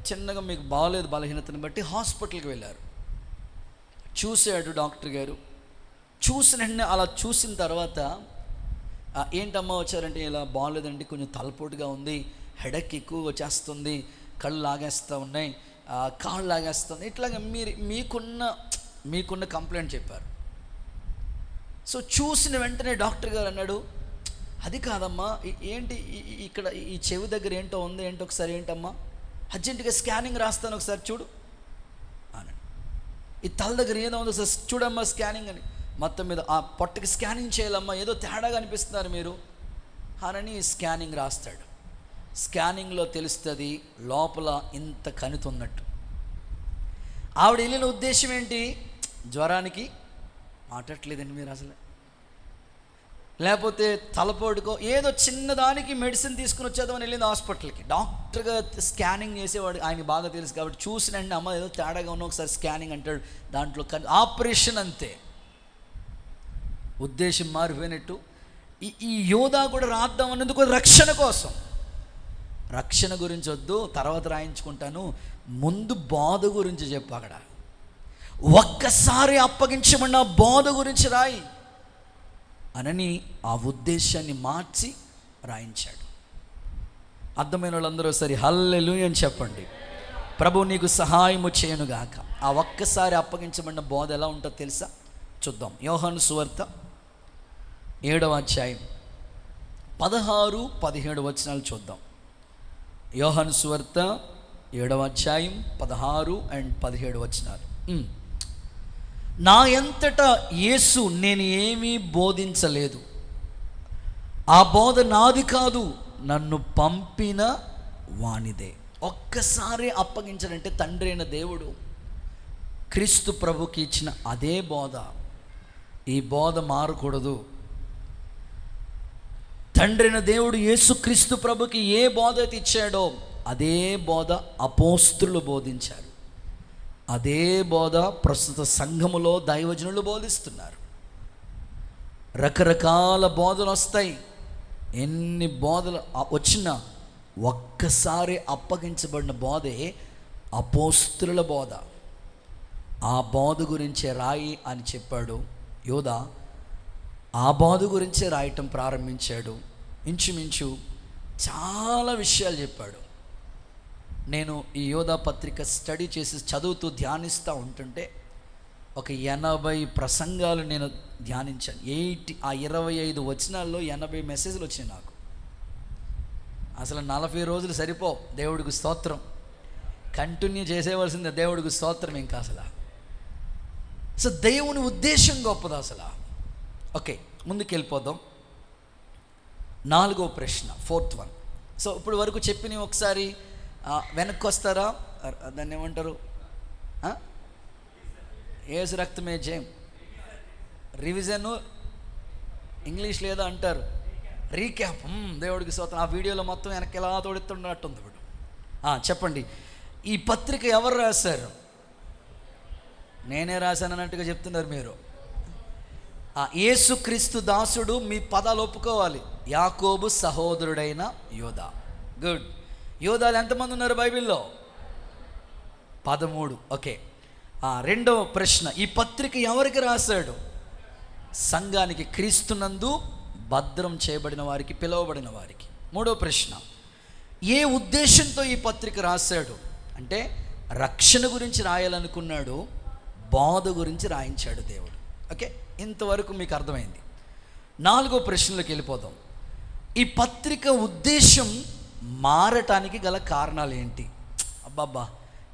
చిన్నగా మీకు బాగాలేదు, బలహీనతను బట్టి హాస్పిటల్కి వెళ్ళారు. చూశాడు డాక్టర్ గారు. చూసిన వెంటనే అలా చూసిన తర్వాత ఏంటమ్మా వచ్చారంటే, ఇలా బాగాలేదండి, కొంచెం తలపోటుగా ఉంది, హెడేక్ ఎక్కువ వచ్చేస్తుంది, కళ్ళు లాగేస్తూ ఉన్నాయి, కాళ్ళు లాగేస్తుంది, ఇట్లాగా మీకున్న కంప్లైంట్ చెప్పారు. సో చూసిన వెంటనే డాక్టర్ గారు అన్నాడు, అది కాదమ్మా, ఏంటి ఇక్కడ ఈ చెవి దగ్గర ఏంటో ఉంది, ఏంటో ఒకసారి ఏంటమ్మా, అర్జెంటుగా స్కానింగ్ రాస్తాను, ఒకసారి చూడు అన్నాడు. ఈ తల దగ్గర ఏదో ఉందో సార్ చూడమ్మా స్కానింగ్ అని. మొత్తం మీద ఆ పొట్టకి స్కానింగ్ చేయాలమ్మా, ఏదో తేడాగా అనిపిస్తున్నారు మీరు అని స్కానింగ్ రాస్తాడు. స్కానింగ్లో తెలుస్తుంది లోపల ఇంత కణుతున్నట్టు. ఆవిడ వెళ్ళిన ఉద్దేశం ఏంటి? జ్వరానికి మాట్లాడట్లేదండి మీరు అసలు, లేకపోతే తలపోటుకో ఏదో చిన్నదానికి మెడిసిన్ తీసుకుని వచ్చేద్దామని వెళ్ళింది హాస్పిటల్కి. డాక్టర్గా స్కానింగ్ చేసేవాడు, ఆయన బాగా తెలుసు కాబట్టి చూసిన వెంటనే అమ్మ ఏదో తేడాగా ఉన్న ఒకసారి స్కానింగ్ అంటాడు, దాంట్లో ఆపరేషన్ అంతే. ఉద్దేశం మారిపోయినట్టు ఈ యోధా కూడా రాద్దాం అన్నందుకు రక్షణ కోసం. రక్షణ గురించి వద్దు, తర్వాత రాయించుకుంటాను, ముందు బోధ గురించి చెప్పు. అక్కడ ఒక్కసారి అప్పగించమన్న బోధ గురించి రాయి అనని ఆ ఉద్దేశాన్ని మార్చి రాయించాడు. అర్థమైన వాళ్ళందరూ సరి హల్లెలూయా అని చెప్పండి. ప్రభు నీకు సహాయము చేయనుగాక. ఆ ఒక్కసారి అప్పగించబడిన బోధ ఎలా ఉంటుందో తెలుసా? చూద్దాం. యోహాను సువార్త 7వ అధ్యాయం 16-17 వచనాలు చూద్దాం. యోహాను సువార్త 7వ అధ్యాయం 16 and 17 వచనాలు. నా ఎంతటా యేసు నేను ఏమీ బోధించలేదు, ఆ బోధ నాది కాదు, నన్ను పంపిన వానిదే. ఒక్కసారి అప్పగించాలంటే తండ్రి అయిన దేవుడు క్రీస్తు ప్రభుకి ఇచ్చిన అదే బోధ, ఈ బోధ మారకూడదు. తండ్రి అయిన దేవుడు యేసుక్రీస్తు ప్రభుకి ఏ బోధ అయితే ఇచ్చాడో అదే బోధ అపోస్తులు బోధించారు. అదే బోధ ప్రస్తుత సంఘములో దైవజనులు బోధిస్తున్నారు. రకరకాల బోధలు వస్తాయి. ఎన్ని బోధలు వచ్చినా ఒక్కసారి అప్పగించబడిన బోధే అపోస్తుల బోధ. ఆ బోధ గురించే రాయి అని చెప్పాడు యోధా. ఆ బోధ గురించే రాయటం ప్రారంభించాడు. ఇంచుమించు చాలా విషయాలు చెప్పాడు. నేను ఈ యోధా పత్రిక స్టడీ చేసి చదువుతూ ధ్యానిస్తూ ఉంటుంటే ఒక 80 ప్రసంగాలు నేను ధ్యానించాను. 25 వచనాల్లో 80 మెసేజ్లు వచ్చినాయి నాకు. అసలు 40 రోజులు సరిపో. దేవుడికి స్తోత్రం. కంటిన్యూ చేసేవలసిందే దేవుడికి స్తోత్రం. ఇంకా అసలు దేవుని ఉద్దేశం గొప్పది అసలు. ఓకే, ముందుకు వెళ్ళిపోదాం. 4వ ప్రశ్న, 4th one. సో ఇప్పుడు వరకు చెప్పినవి ఒకసారి వెనక్కి వస్తారా? దాన్ని ఏమంటారు? ఏసు రక్తమే జయం. రివిజను ఇంగ్లీష్ లేదా అంటారు రీక్యాప్. దేవుడికి స్తోత్రం. ఆ వీడియోలో మొత్తం వెనక్కి ఎలా తోడుతున్నట్టుంది ఇప్పుడు. చెప్పండి, ఈ పత్రిక ఎవరు రాశారు? నేనే రాశానన్నట్టుగా చెప్తున్నారు మీరు. యేసుక్రీస్తు దాసుడు. మీ పదాలు ఒప్పుకోవాలి. యాకోబు సహోదరుడైన యోధా. గుడ్. యోధాలు ఎంతమంది ఉన్నారు బైబిల్లో? 13. ఓకే. 2వ ప్రశ్న, ఈ పత్రిక ఎవరికి రాశాడు? సంఘానికి, క్రీస్తునందు భద్రం చేయబడిన వారికి, పిలువబడిన వారికి. 3వ ప్రశ్న, ఏ ఉద్దేశంతో ఈ పత్రిక రాశాడు అంటే రక్షణ గురించి రాయాలనుకున్నాడు, బోధ గురించి రాయించాడు దేవుడు. ఓకే, ఇంతవరకు మీకు అర్థమైంది. 4వ ప్రశ్నలోకి వెళ్ళిపోదాం. ఈ పత్రిక ఉద్దేశం మారటానికి గల కారణాలు ఏంటి? అబ్బాబ్బా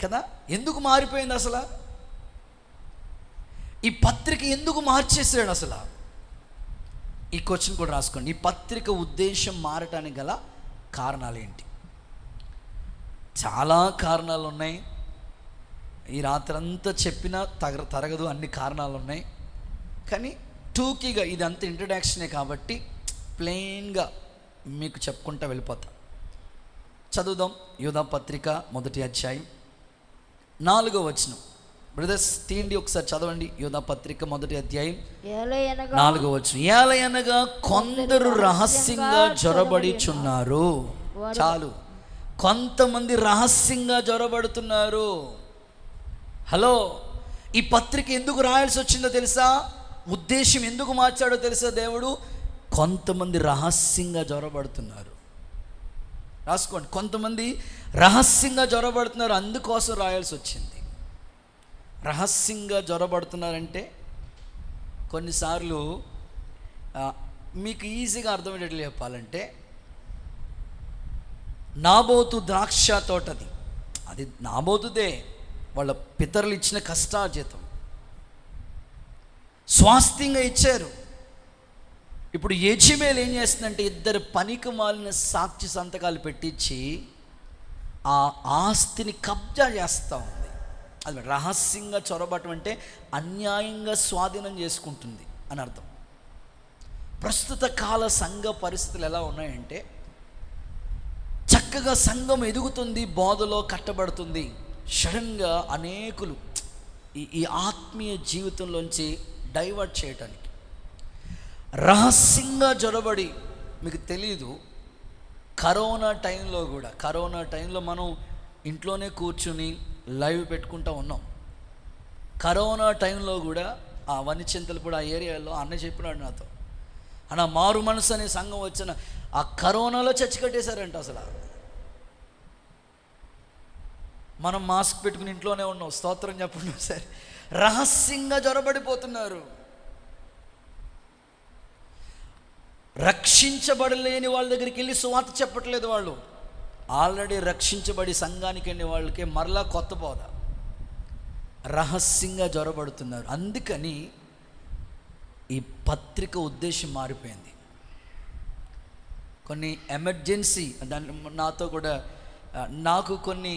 కదా, ఎందుకు మారిపోయింది అసలు? ఈ పత్రిక ఎందుకు మార్చేసాడు అసలు? ఈ క్వశ్చన్ కూడా రాసుకోండి. ఈ పత్రిక ఉద్దేశం మారటానికి గల కారణాలు ఏంటి? చాలా కారణాలు ఉన్నాయి. ఈ రాత్రంతా చెప్పినా తరగదు, అన్ని కారణాలు ఉన్నాయి. కానీ టూకీగా ఇదంతా ఇంట్రడక్షనే కాబట్టి ప్లెయిన్గా మీకు చెప్పుకుంటా వెళ్ళిపోతా. చదువుదాం. యూదా పత్రిక 1వ అధ్యాయం 4వ వచనం. బ్రదర్స్ తీయండి ఒకసారి చదవండి. యూదా పత్రిక 1వ అధ్యాయం 4వ వచనం. ఏలయనగా కొందరు రహస్యంగా జొరబడిచున్నారు. చాలు, కొంతమంది రహస్యంగా జొరబడుతున్నారు. హలో, ఈ పత్రిక ఎందుకు రాయాల్సి వచ్చిందో తెలుసా? ఉద్దేశం ఎందుకు మార్చాడో తెలుసా దేవుడు? కొంతమంది రహస్యంగా జొరబడుతున్నారు. రాసుకోండి, కొంతమంది రహస్యంగా జొరబడుతున్నారు, అందుకోసం రాయాల్సి వచ్చింది. రహస్యంగా జొరబడుతున్నారంటే కొన్నిసార్లు మీకు ఈజీగా అర్థమయ్యేట్లు చెప్పాలంటే, నాబోతు ద్రాక్ష తోటది, అది నాబోతుదే, వాళ్ళ పితరులు ఇచ్చిన కష్టార్జితం స్వాస్థ్యంగా ఇచ్చారు. ఇప్పుడు యెజెబెల్ ఏం చేస్తుందంటే, ఇద్దరు పనికి మాలిన సాక్షి సంతకాలు పెట్టించి ఆ ఆస్తిని కబ్జా చేస్తూ ఉంది. అది రహస్యంగా చొరబడటం అంటే అన్యాయంగా స్వాధీనం చేసుకుంటుంది అని అర్థం. ప్రస్తుత కాల సంఘ పరిస్థితులు ఎలా ఉన్నాయంటే, చక్కగా సంఘం ఎదుగుతుంది, బోధలో కట్టబడుతుంది. సడన్గా అనేకులు ఈ ఆత్మీయ జీవితంలోంచి డైవర్ట్ చేయటానికి రహస్యంగా జొరబడి, మీకు తెలీదు, కరోనా టైంలో మనం ఇంట్లోనే కూర్చుని లైవ్ పెట్టుకుంటూ ఉన్నాం. కరోనా టైంలో కూడా ఆ వనిచింతలపూడి ఆ ఏరియాలో అన్న చెప్పినాడు నాతో, అన్న మారు మనసు అనే సంఘం వచ్చిన ఆ కరోనాలో చచ్చి కట్టేశారంట. అసలు మనం మాస్క్ పెట్టుకుని ఇంట్లోనే ఉన్నాం, స్తోత్రం చెప్పండి సరే. రహస్యంగా జొరబడిపోతున్నారు. రక్షించబడలేని వాళ్ళ దగ్గరికి వెళ్ళి సువార్త చెప్పట్లేదు. వాళ్ళు ఆల్రెడీ రక్షించబడి సంఘానికి వెళ్ళిన వాళ్ళకే మరలా కొత్త బోధ. రహస్యంగా జొరబడుతున్నారు. అందుకని ఈ పత్రిక ఉద్దేశం మారిపోయింది. కొన్ని ఎమర్జెన్సీ నాతో కూడా నాకు కొన్ని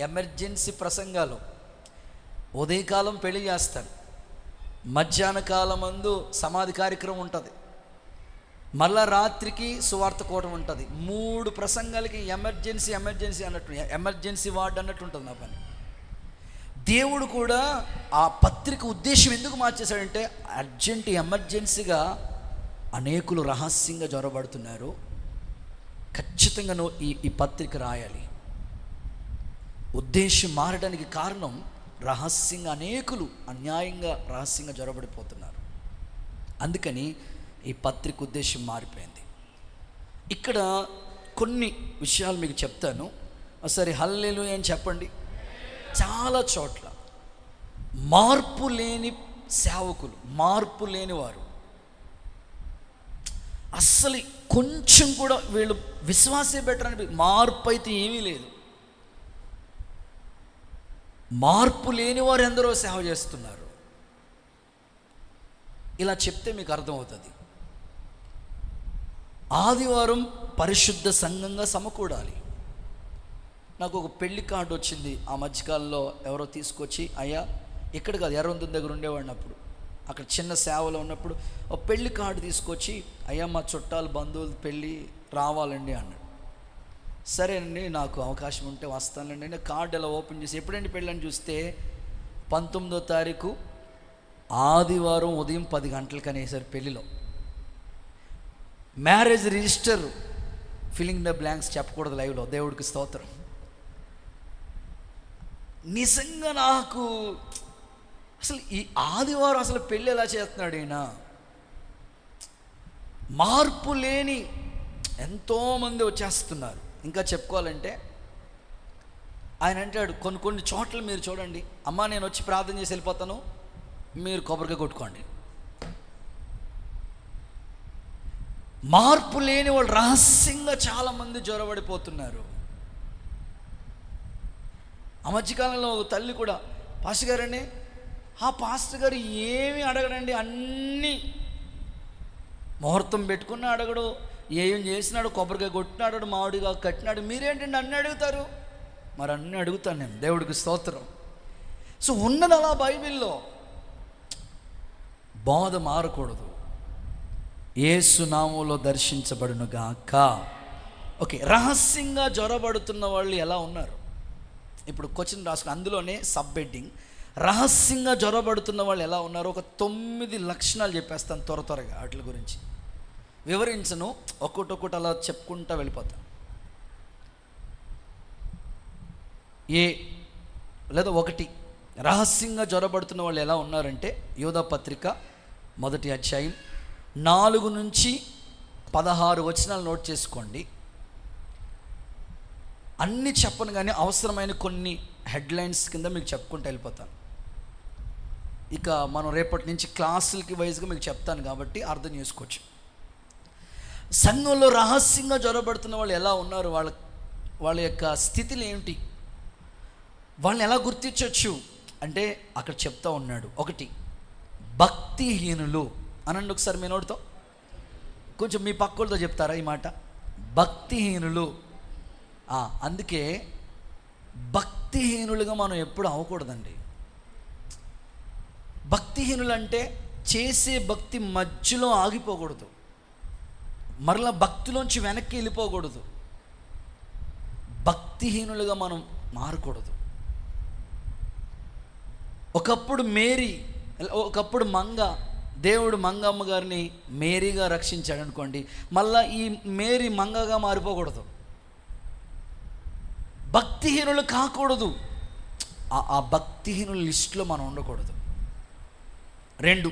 ఎమర్జెన్సీ ప్రసంగాలు, ఉదయకాలం పెళ్లి చేస్తారు, మధ్యాహ్న కాలం మందు సమాధి కార్యక్రమం ఉంటుంది, మళ్ళా రాత్రికి సువార్త కూటం ఉంటుంది. 3 ప్రసంగాలకి ఎమర్జెన్సీ అన్నట్టు, ఎమర్జెన్సీ వార్డ్ అన్నట్టు ఉంటుంది నా పని. దేవుడు కూడా ఆ పత్రిక ఉద్దేశం ఎందుకు మార్చేశాడంటే, అర్జెంట్ ఎమర్జెన్సీగా అనేకులు రహస్యంగా జొరబడుతున్నారు, ఖచ్చితంగా నువ్వు ఈ పత్రిక రాయాలి. ఉద్దేశం మారడానికి కారణం రహస్యంగా అనేకులు అన్యాయంగా రహస్యంగా జొరబడిపోతున్నారు. అందుకని ఈ పత్రిక ఉద్దేశం మారిపోయింది. ఇక్కడ కొన్ని విషయాలు మీకు చెప్తాను, ఒకసారి హల్లెలూయా అని చెప్పండి. చాలా చోట్ల మార్పు లేని సేవకులు, మార్పు లేని వారు, అస్సలు కొంచెం కూడా వీళ్ళు విశ్వాసే బెటర్ అని, మార్పు అయితే ఏమీ లేదు. మార్పు లేని వారు ఎందరో సేవ చేస్తున్నారు. ఇలా చెప్తే మీకు అర్థమవుతుంది. ఆదివారం పరిశుద్ధ సంఘంగా సమకూడాలి. నాకు ఒక పెళ్లి కార్డు వచ్చింది ఆ మధ్యకాలంలో, ఎవరో తీసుకొచ్చి, అయ్యా ఇక్కడ కాదు ఎర్రవంతుల దగ్గర ఉండేవాడిని అప్పుడు, అక్కడ చిన్న సేవలో ఉన్నప్పుడు ఒక పెళ్లి కార్డు తీసుకొచ్చి, అయ్యా మా చుట్టాలు బంధువులు పెళ్ళి రావాలండి అన్నాడు. సరేనండి, నాకు అవకాశం ఉంటే వస్తానండి అని కార్డు ఎలా ఓపెన్ చేసి, ఎప్పుడండి పెళ్ళని చూస్తే 19వ తారీఖు ఆదివారం ఉదయం 10 గంటలకు అనేసారు పెళ్ళిలో. Marriage register filling the blanks చెప్పకూడదు లైవ్లో, దేవుడికి స్తోత్రం. నిజంగా నాకు అసలు ఈ ఆదివారం అసలు పెళ్ళి ఎలా చేస్తున్నాడు ఈయన? మార్పు లేని ఎంతోమంది వచ్చేస్తున్నారు. ఇంకా చెప్పుకోవాలంటే ఆయన అంటాడు, కొన్ని చోట్ల మీరు చూడండి, అమ్మా నేను వచ్చి ప్రార్థన చేసి వెళ్ళిపోతాను, మీరు కొబ్బరికాయ కొట్టుకోండి. మార్పు లేని వాళ్ళు రహస్యంగా చాలామంది జ్వరబడిపోతున్నారు. ఆ మధ్యకాలంలో ఒక తల్లి కూడా, పాస్టర్ గారండి, ఆ పాస్టర్ గారు ఏమి అడగడండి, అన్నీ ముహూర్తం పెట్టుకున్నా అడగడు, ఏం చేసినాడు, కొబ్బరికాయ కొట్టినాడు, మామిడిగా కట్టినాడు, మీరేంటండి అన్నీ అడుగుతారు? మరి అన్నీ అడుగుతాను నేను, దేవుడికి స్తోత్రం. సో ఉన్నది అలా బైబిల్లో. బోధ మారకూడదు. యేసు నామములో దర్శించబడును గాక. ఓకే, రహస్యంగా జ్వరబడుతున్న వాళ్ళు ఎలా ఉన్నారు? ఇప్పుడు క్వశ్చన్ రాసుకుని అందులోనే సబ్ హెడ్డింగ్, రహస్యంగా జ్వరబడుతున్న వాళ్ళు ఎలా ఉన్నారు. ఒక 9 లక్షణాలు చెప్పేస్తాను త్వరగా. వాటి గురించి వివరించను, ఒక్కొక్కటి అలా చెప్పుకుంటూ వెళ్ళిపోతాను. లేదా 1, రహస్యంగా జ్వరబడుతున్న వాళ్ళు ఎలా ఉన్నారంటే, యోధా పత్రిక 1వ అధ్యాయం 4 నుంచి 16 వచనాలు నోట్ చేసుకోండి. అన్నీ చెప్పను కానీ అవసరమైన కొన్ని హెడ్లైన్స్ కింద మీకు చెప్పుకుంటూ వెళ్ళిపోతాను. ఇక మనం రేపటి నుంచి క్లాసులకి వైజ్గా మీకు చెప్తాను కాబట్టి అర్థం చేసుకోవచ్చు. సంఘంలో రహస్యంగా జ్వరబడుతున్న వాళ్ళు ఎలా ఉన్నారు, వాళ్ళ యొక్క స్థితిలు ఏమిటి, వాళ్ళని ఎలా గుర్తించవచ్చు అంటే అక్కడ చెప్తా ఉన్నాడు. 1, భక్తిహీనులు అనండి. ఒకసారి మీ నోటితో కొంచెం మీ పక్కలతో చెప్తారా ఈ మాట? భక్తిహీనులు. అందుకే భక్తిహీనులుగా మనం ఎప్పుడు అవ్వకూడదండి. భక్తిహీనులు అంటే చేసే భక్తి మధ్యలో ఆగిపోకూడదు, మరలా భక్తిలోంచి వెనక్కి వెళ్ళిపోకూడదు. భక్తిహీనులుగా మనం మారకూడదు. ఒకప్పుడు దేవుడు మంగమ్మ గారిని మేరీగా రక్షించాడు అనుకోండి, మళ్ళా ఈ మేరీ మంగగా మారిపోకూడదు. భక్తిహీనులు కాకూడదు. ఆ భక్తిహీనుల లిస్టులో మనం ఉండకూడదు. 2,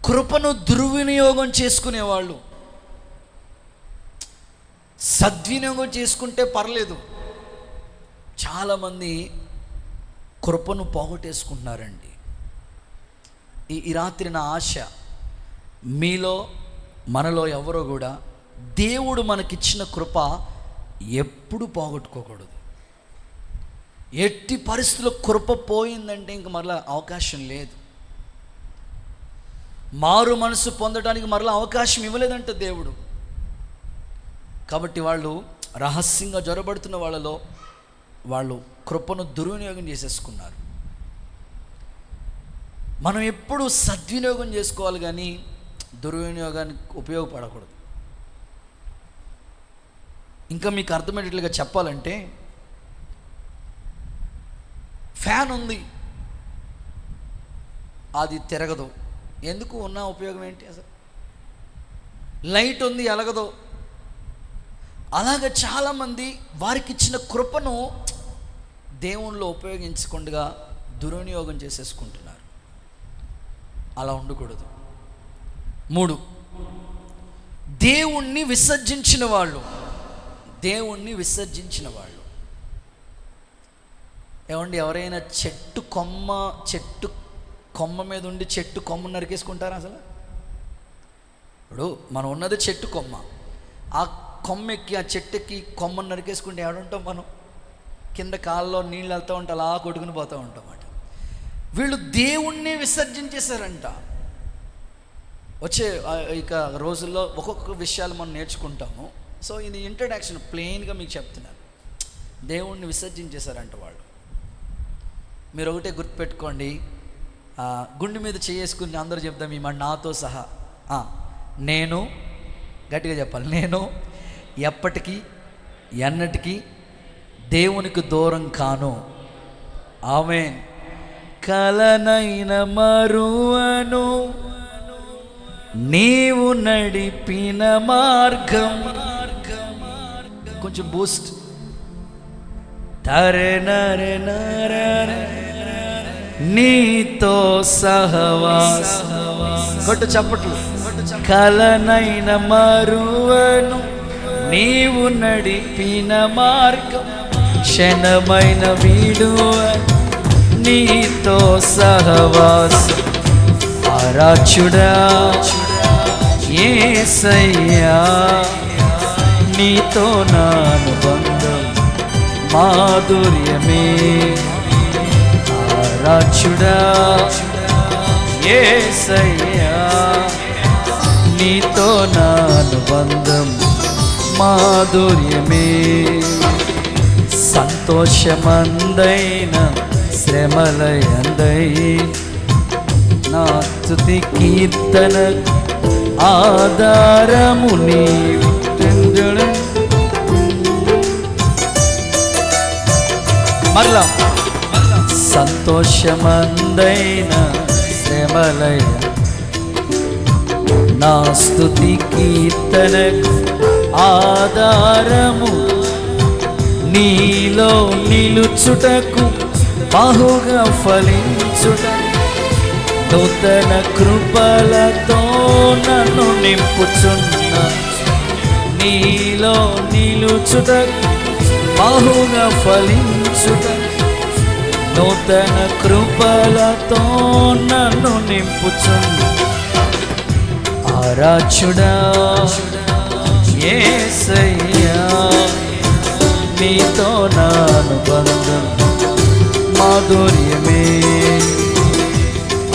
కృపను దుర్వినియోగం చేసుకునేవాళ్ళు. సద్వినియోగం చేసుకుంటే పర్లేదు, చాలామంది కృపను పోగొట్టేసుకుంటున్నారండి. ఈ రాత్రి నా ఆశ, మీలో మనలో ఎవరో కూడా దేవుడు మనకిచ్చిన కృప ఎప్పుడు పోగొట్టుకోకూడదు. ఎట్టి పరిస్థితుల్లో కృప పోయిందంటే ఇంక మరలా అవకాశం లేదు. మారు మనసు పొందడానికి మరలా అవకాశం ఇవ్వలేదంట దేవుడు. కాబట్టి వాళ్ళు రహస్యంగా జ్వరబడుతున్న వాళ్ళలో వాళ్ళు కృపను దుర్వినియోగం చేసేసుకున్నారు. మనం ఎప్పుడు సద్వినియోగం చేసుకోవాలి కానీ దుర్వినియోగానికి ఉపయోగపడకూడదు. ఇంకా మీకు అర్థమయ్యేట్లుగా చెప్పాలంటే, ఫ్యాన్ ఉంది, అది తిరగదు, ఎందుకు? ఉన్న ఉపయోగం ఏంటి అసలు? లైట్ ఉంది, ఎలగదు. అలాగ చాలామంది వారికి ఇచ్చిన కృపను దేవునిలో ఉపయోగించకుండా దుర్వినియోగం చేసేసుకుంటున్నారు. అలా ఉండకూడదు. 3, దేవుణ్ణి విసర్జించిన వాళ్ళు. ఏమండి, ఎవరైనా చెట్టు కొమ్మ మీద ఉండి చెట్టు కొమ్మ నరికేసుకుంటారా అసలు? ఇప్పుడు మనం ఉన్నది చెట్టు కొమ్మ, ఆ కొమ్మ ఎక్కి ఆ చెట్టుకి కొమ్మను నరికేసుకుంటే ఎవడుంటాం మనం? కింద కాళ్ళలో నీళ్ళు వెళ్తూ ఉంటే అలా కొట్టుకుని పోతూ ఉంటాం అన్నమాట. వీళ్ళు దేవుణ్ణి విసర్జించేశారంట. వచ్చే ఇక రోజుల్లో ఒక్కొక్క విషయాలు మనం నేర్చుకుంటాము. సో ఇది ఇంట్రడక్షన్, ప్లెయిన్గా మీకు చెప్తున్నాను. దేవుణ్ణి విసర్జించేశారంట వాళ్ళు. మీరు ఒకటే గుర్తుపెట్టుకోండి, గుండె మీద చేసుకుని అందరూ చెప్తాం ఈ మాట నాతో సహా. నేను, గట్టిగా చెప్పాలి, నేను ఎప్పటికీ ఎన్నటికీ దేవునికి దూరం కాను. ఆమేన్. కలనైన మరువను నీవు నడిపిన మార్గం. కొంచెం బూస్ట్. తరే నరే నరే నీతో సహవాస. కొట్టు చప్పట్లు. కలనైన మరువను నీవు నడిపిన మార్గం, క్షణమైన వీడువ నీతో సహవాసం. ఆరాధ్యుడా యేసయ్యా, నీతో నా అనుబంధం మాధుర్యమే. ఆరాధ్యుడా యేసయ్యా, నీతో నా అనుబంధం మాధుర్యమే. సంతోషమందైన శ్రమలయందై నా స్తుతి కీర్తన ఆధారము నీవు. మరలా సంతోషమందైన శ్రమలయ నా స్తుతి కీర్తనకు ఆధారము నీలో నిలుచుటకు బహుగా ఫలించుట నూతన కృపలతో నన్ను నింపుచున్న నీలో నిలుచుటకు బహుగా ఫలించుట నూతన కృపలతో నన్ను నింపుచున్న ఆరాధ్యుడా యేసయ్యా నీతో నా అనుబంధం మాధుర్యమే.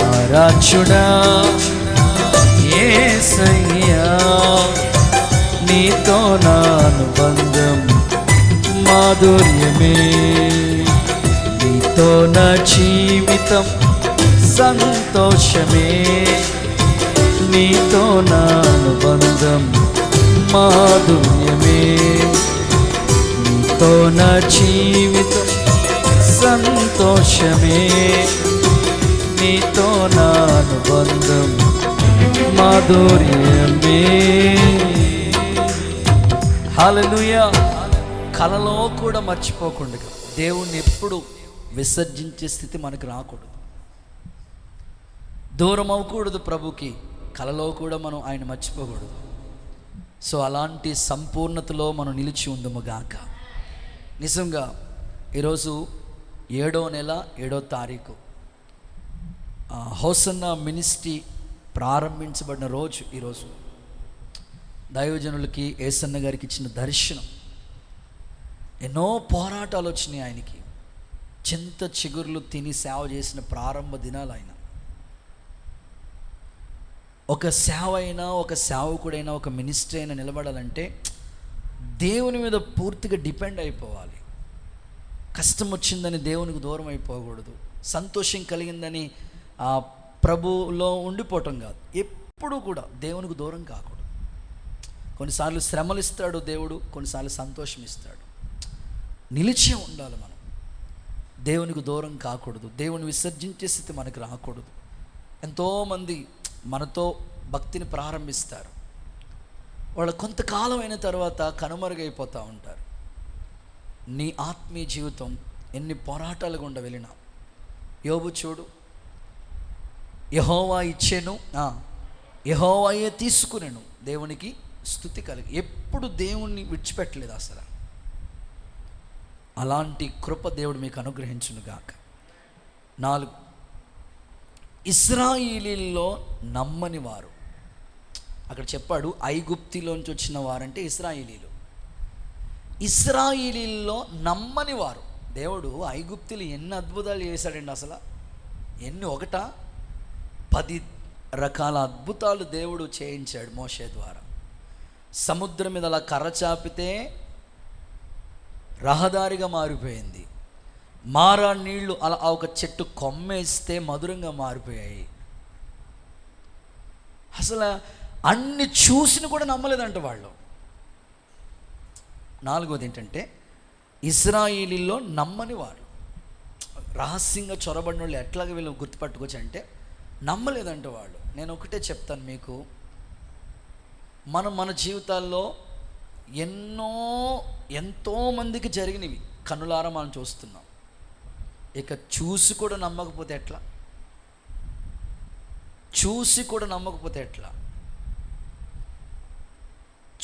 ఆరాధ్యుడా యేసయ్యా నీతో నా అనుబంధం మాధుర్యమే. నీతో నా జీవితం సంతోషమే. నీతో నా అనుబంధం మాధుర్యమే. నీతో నా జీవితం సంతోషమే. నీతో నా అనుబంధం మాధుర్యమే. హల్లెలూయా. కలలో కూడా మర్చిపోకుండా దేవుణ్ణి ఎప్పుడు విసర్జించే స్థితి మనకు రాకూడదు. దూరం అవ్వకూడదు ప్రభుకి. కలలో కూడా మనం ఆయన మర్చిపోకూడదు. సో అలాంటి సంపూర్ణతలో మనం నిలిచి ఉందము గాక. నిజంగా ఈరోజు 7వ నెల 7వ తారీఖు హోసన్నా మినిస్ట్రీ ప్రారంభించబడిన రోజు. ఈరోజు దైవజనులకి ఏసన్న గారికి ఇచ్చిన దర్శనం. ఎన్నో పోరాటాలు వచ్చినాయి ఆయనకి. చింత చిగుర్లు తిని సేవ చేసిన ప్రారంభ దినాలు ఆయన. ఒక సేవ అయినా, ఒక సేవకుడైనా, ఒక మినిస్ట్రీ అయినా నిలబడాలంటే దేవుని మీద పూర్తిగా డిపెండ్ అయిపోవాలి. కష్టం వచ్చిందని దేవునికి దూరం అయిపోకూడదు. సంతోషం కలిగిందని ఆ ప్రభువులో ఉండిపోవటం కాదు. ఎప్పుడూ కూడా దేవునికి దూరం కాకూడదు. కొన్నిసార్లు శ్రమలు ఇస్తాడు దేవుడు, కొన్నిసార్లు సంతోషం ఇస్తాడు. నిలిచి ఉండాలి మనం. దేవునికి దూరం కాకూడదు. దేవుని విసర్జించే స్థితి మనకు రాకూడదు. ఎంతోమంది మనతో భక్తిని ప్రారంభిస్తారు. వాళ్ళు కొంతకాలం అయిన తర్వాత కనుమరుగైపోతూ ఉంటారు. నీ ఆత్మీయ జీవితం ఎన్ని పోరాటాలు గుండా వెళ్ళినా, యోబు చూడు, యెహోవా ఇచ్చెను, యెహోవాయే తీసుకునేను, దేవునికి స్తుతి కలిగి. ఎప్పుడు దేవుణ్ణి విడిచిపెట్టలేదు అసలు. అలాంటి కృప దేవుడు మీకు అనుగ్రహించును గాక. 4, ఇశ్రాయేలీల్లో నమ్మని వారు. అక్కడ చెప్పాడు ఐగుప్తిలోంచి వచ్చిన వారంటే ఇశ్రాయేలీలు. ఇశ్రాయేలీల్లో నమ్మని వారు. దేవుడు ఐగుప్తులు ఎన్ని అద్భుతాలు చేశాడండి అసలు. ఎన్ని, 10 రకాల అద్భుతాలు దేవుడు చేయించాడు మోషే ద్వారా. సముద్రం మీద అలా కర్ర చాపితే రహదారిగా మారిపోయింది. మారా నీళ్లు అలా ఒక చెట్టు కొమ్మేస్తే మధురంగా మారిపోయాయి. అసలు అన్ని చూసిని కూడా నమ్మలేదంట వాళ్ళు. 4వది ఏంటంటే ఇశ్రాయేలీల్లో నమ్మని వారు. రహస్యంగా చొరబడిన వాళ్ళు ఎట్లాగా వీళ్ళు గుర్తుపట్టుకోవచ్చు అంటే నమ్మలేదంట వాళ్ళు. నేను ఒకటే చెప్తాను మీకు, మన జీవితాల్లో ఎంతోమందికి జరిగినవి కన్నులారా మనం చూస్తున్నాం. ఇక చూసి కూడా నమ్మకపోతే ఎట్లా? చూసి కూడా నమ్మకపోతే ఎట్లా?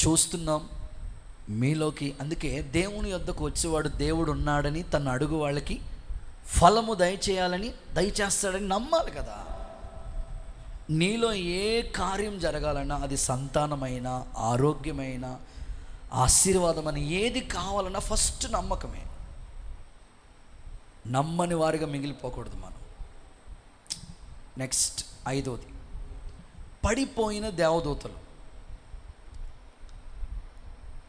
చూస్తున్నాం మీలోకి. అందుకే దేవుని యొద్దకు వచ్చేవాడు దేవుడు ఉన్నాడని, తన అడుగు వాళ్ళకి ఫలము దయచేయాలని, దయచేస్తాడని నమ్మాలి కదా. నీలో ఏ కార్యం జరగాలన్నా, అది సంతానమైన, ఆరోగ్యమైన, ఆశీర్వాదమని ఏది కావాలన్నా ఫస్ట్ నమ్మకమే. నమ్మని వారిగా మిగిలిపోకూడదు మనం. నెక్స్ట్ 5వది పడిపోయిన దేవదూతలు.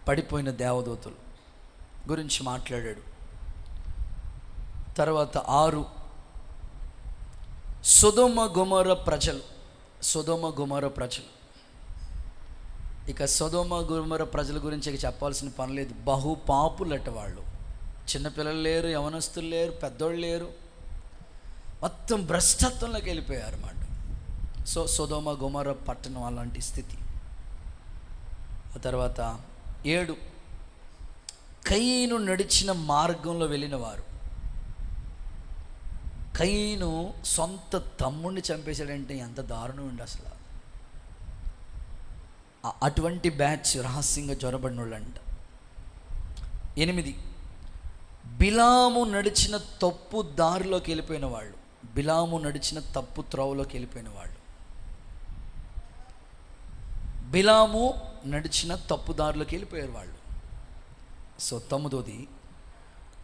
పడిపోయిన దేవదూతలు గురించి మాట్లాడాడు. తర్వాత 6 సొదొమ గొమొర్రా ప్రజలు. సొదొమ గొమొర్రా ప్రజలు, ఇక సొదొమ గొమొర్రా ప్రజల గురించి ఇక చెప్పాల్సిన పని లేదు. బహు పాపులట వాళ్ళు. చిన్నపిల్లలు లేరు, యవనస్తులు లేరు, పెద్దోళ్ళు లేరు, మొత్తం భ్రష్టత్వంలోకి వెళ్ళిపోయారు అన్నమాట. సొదొమ గొమొర్రా పట్టణం అలాంటి స్థితి. ఆ తర్వాత 7 కయీను నడిచిన మార్గంలో వెళ్ళిన వారు. కయీను సొంత తమ్ముడిని చంపేశాడంటే ఎంత దారుణం ఉండి అసలు. అటువంటి బ్యాచ్ రహస్యంగా జ్వరబడిన వాళ్ళంట. 8 బిలాము నడిచిన తప్పు దారిలోకి వెళ్ళిపోయిన వాళ్ళు. బిలాము నడిచిన తప్పు త్రోవలోకి వెళ్ళిపోయిన వాళ్ళు. బిలాము నడిచిన తప్పు దారిలోకి వెళ్ళిపోయారు వాళ్ళు. 9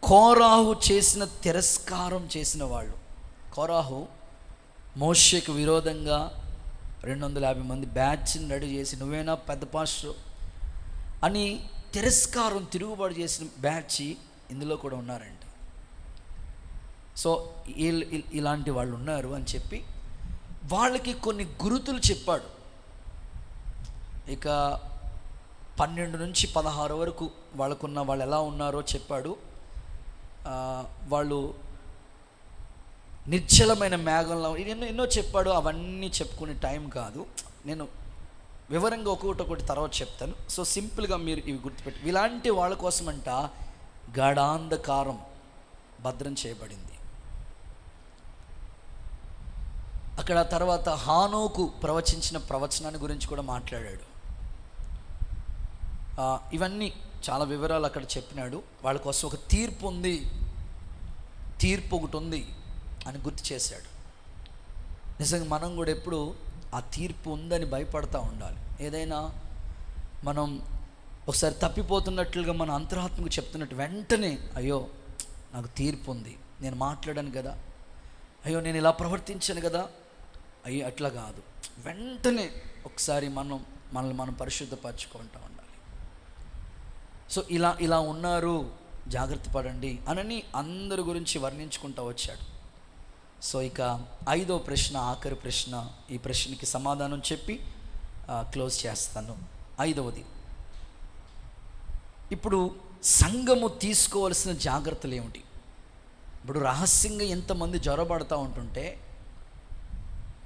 కోరాహు చేసిన తిరస్కారం చేసిన వాళ్ళు. కోరాహు మోషేకు విరోధంగా 250 మంది బ్యాచ్ని రెడీ చేసి నువ్వేనా పెద్ద పాస్టర్ అని తిరస్కారం, తిరుగుబాటు చేసిన బ్యాచ్ ఇందులో కూడా ఉన్నారంట. సో ఇలాంటి వాళ్ళు ఉన్నారు అని చెప్పి వాళ్ళకి కొన్ని గురుతులు చెప్పాడు. ఇక 12 నుంచి 16 వరకు వాళ్ళు ఎలా ఉన్నారో చెప్పాడు. వాళ్ళు నిర్జలమైన మేఘంలో ఎన్నో చెప్పాడు. అవన్నీ చెప్పుకునే టైం కాదు, నేను వివరంగా ఒక్కొక్కటి తర్వాత చెప్తాను. సో సింపుల్గా మీరు ఇవి గుర్తుపెట్టి, ఇలాంటి వాళ్ళ కోసమంట గాఢాంధకారం భద్రం చేయబడింది. అక్కడ తర్వాత హానోకు ప్రవచించిన ప్రవచనాన్ని గురించి కూడా మాట్లాడాడు. ఇవన్నీ చాలా వివరాలు అక్కడ చెప్పినాడు. వాళ్ళ కోసం ఒక తీర్పు ఉంది, తీర్పు ఒకటి ఉంది అని గుర్తు చేశాడు. నిజంగా మనం కూడా ఎప్పుడు ఆ తీర్పు ఉందని భయపడతా ఉండాలి. ఏదైనా మనం ఒకసారి తప్పిపోతున్నట్లుగా మన అంతరాత్మకు చెప్తున్నట్టు వెంటనే అయ్యో నాకు తీర్పు ఉంది, నేను మాట్లాడాను కదా, అయ్యో నేను ఇలా ప్రవర్తించాను కదా, అయ్యో అట్లా కాదు. వెంటనే ఒకసారి మనల్ని మనం పరిశుద్ధపరచుకుంటూ ఉండాలి. సో ఇలా ఉన్నారు, జాగ్రత్త పడండి అనని అందరి గురించి వర్ణించుకుంటూ వచ్చాడు. సో ఇక 5వ ప్రశ్న, ఆఖరి ప్రశ్న, ఈ ప్రశ్నకి సమాధానం చెప్పి క్లోజ్ చేస్తాను. 5వది, ఇప్పుడు సంఘము తీసుకోవాల్సిన జాగ్రత్తలు ఏమిటి? ఇప్పుడు రహస్యంగా ఎంతమంది జ్వరపడతా ఉంటుంటే,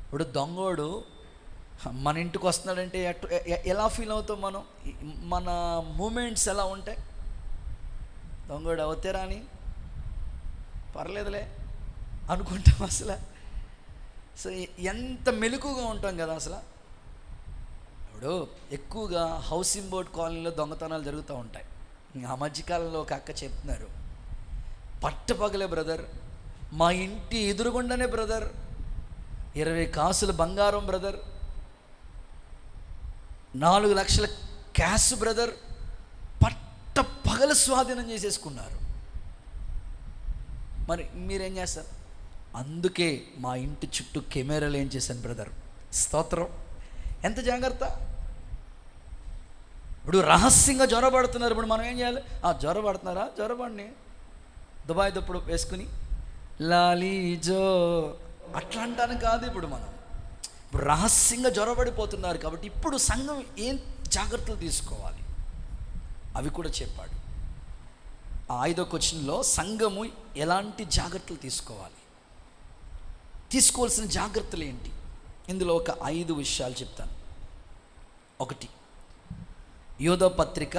ఇప్పుడు దొంగోడు మన ఇంటికి వస్తున్నాడంటే ఎలా ఫీల్ అవుతాం మనం? మన మూమెంట్స్ ఎలా ఉంటాయి? దొంగోడు అవుతారా అని పర్లేదులే అనుకుంటాం అసలు. సో ఎంత మెలకుగా ఉంటాం కదా అసలు. ఇప్పుడు ఎక్కువగా హౌసింగ్ బోర్డ్ కాలనీలో దొంగతనాలు జరుగుతూ ఉంటాయి. ఆ మధ్యకాలంలో ఒక అక్క చెప్తున్నారు, పట్టపగలే బ్రదర్, మా ఇంటి ఎదురుగుండానే బ్రదర్ 20 కాసుల బంగారం బ్రదర్, 4 లక్షల క్యాష్ బ్రదర్, పట్ట పగల స్వాధీనం చేసేసుకున్నారు. మరి మీరేం చేస్తారు? అందుకే మా ఇంటి చుట్టూ కెమెరాలు ఏం చేశాను బ్రదర్. స్తోత్రం. ఎంత జాగ్రత్త. ఇప్పుడు రహస్యంగా జ్వరపడుతున్నారు, ఇప్పుడు మనం ఏం చేయాలి? జ్వరపడుతున్నారా, జ్వరపడిని దుబాయ్ దుప్పుడు వేసుకుని లాలీజో అట్లా అంటాను కాదు. ఇప్పుడు ఇప్పుడు రహస్యంగా జ్వరపడిపోతున్నారు కాబట్టి ఇప్పుడు సంఘం ఏం జాగ్రత్తలు తీసుకోవాలి అవి కూడా చెప్పాడు. ఆ 5వ క్వశ్చన్లో సంఘము ఎలాంటి జాగ్రత్తలు తీసుకోవాల్సిన జాగ్రత్తలు ఏంటి? ఇందులో ఒక 5 విషయాలు చెప్తాను. 1 యోధా పత్రిక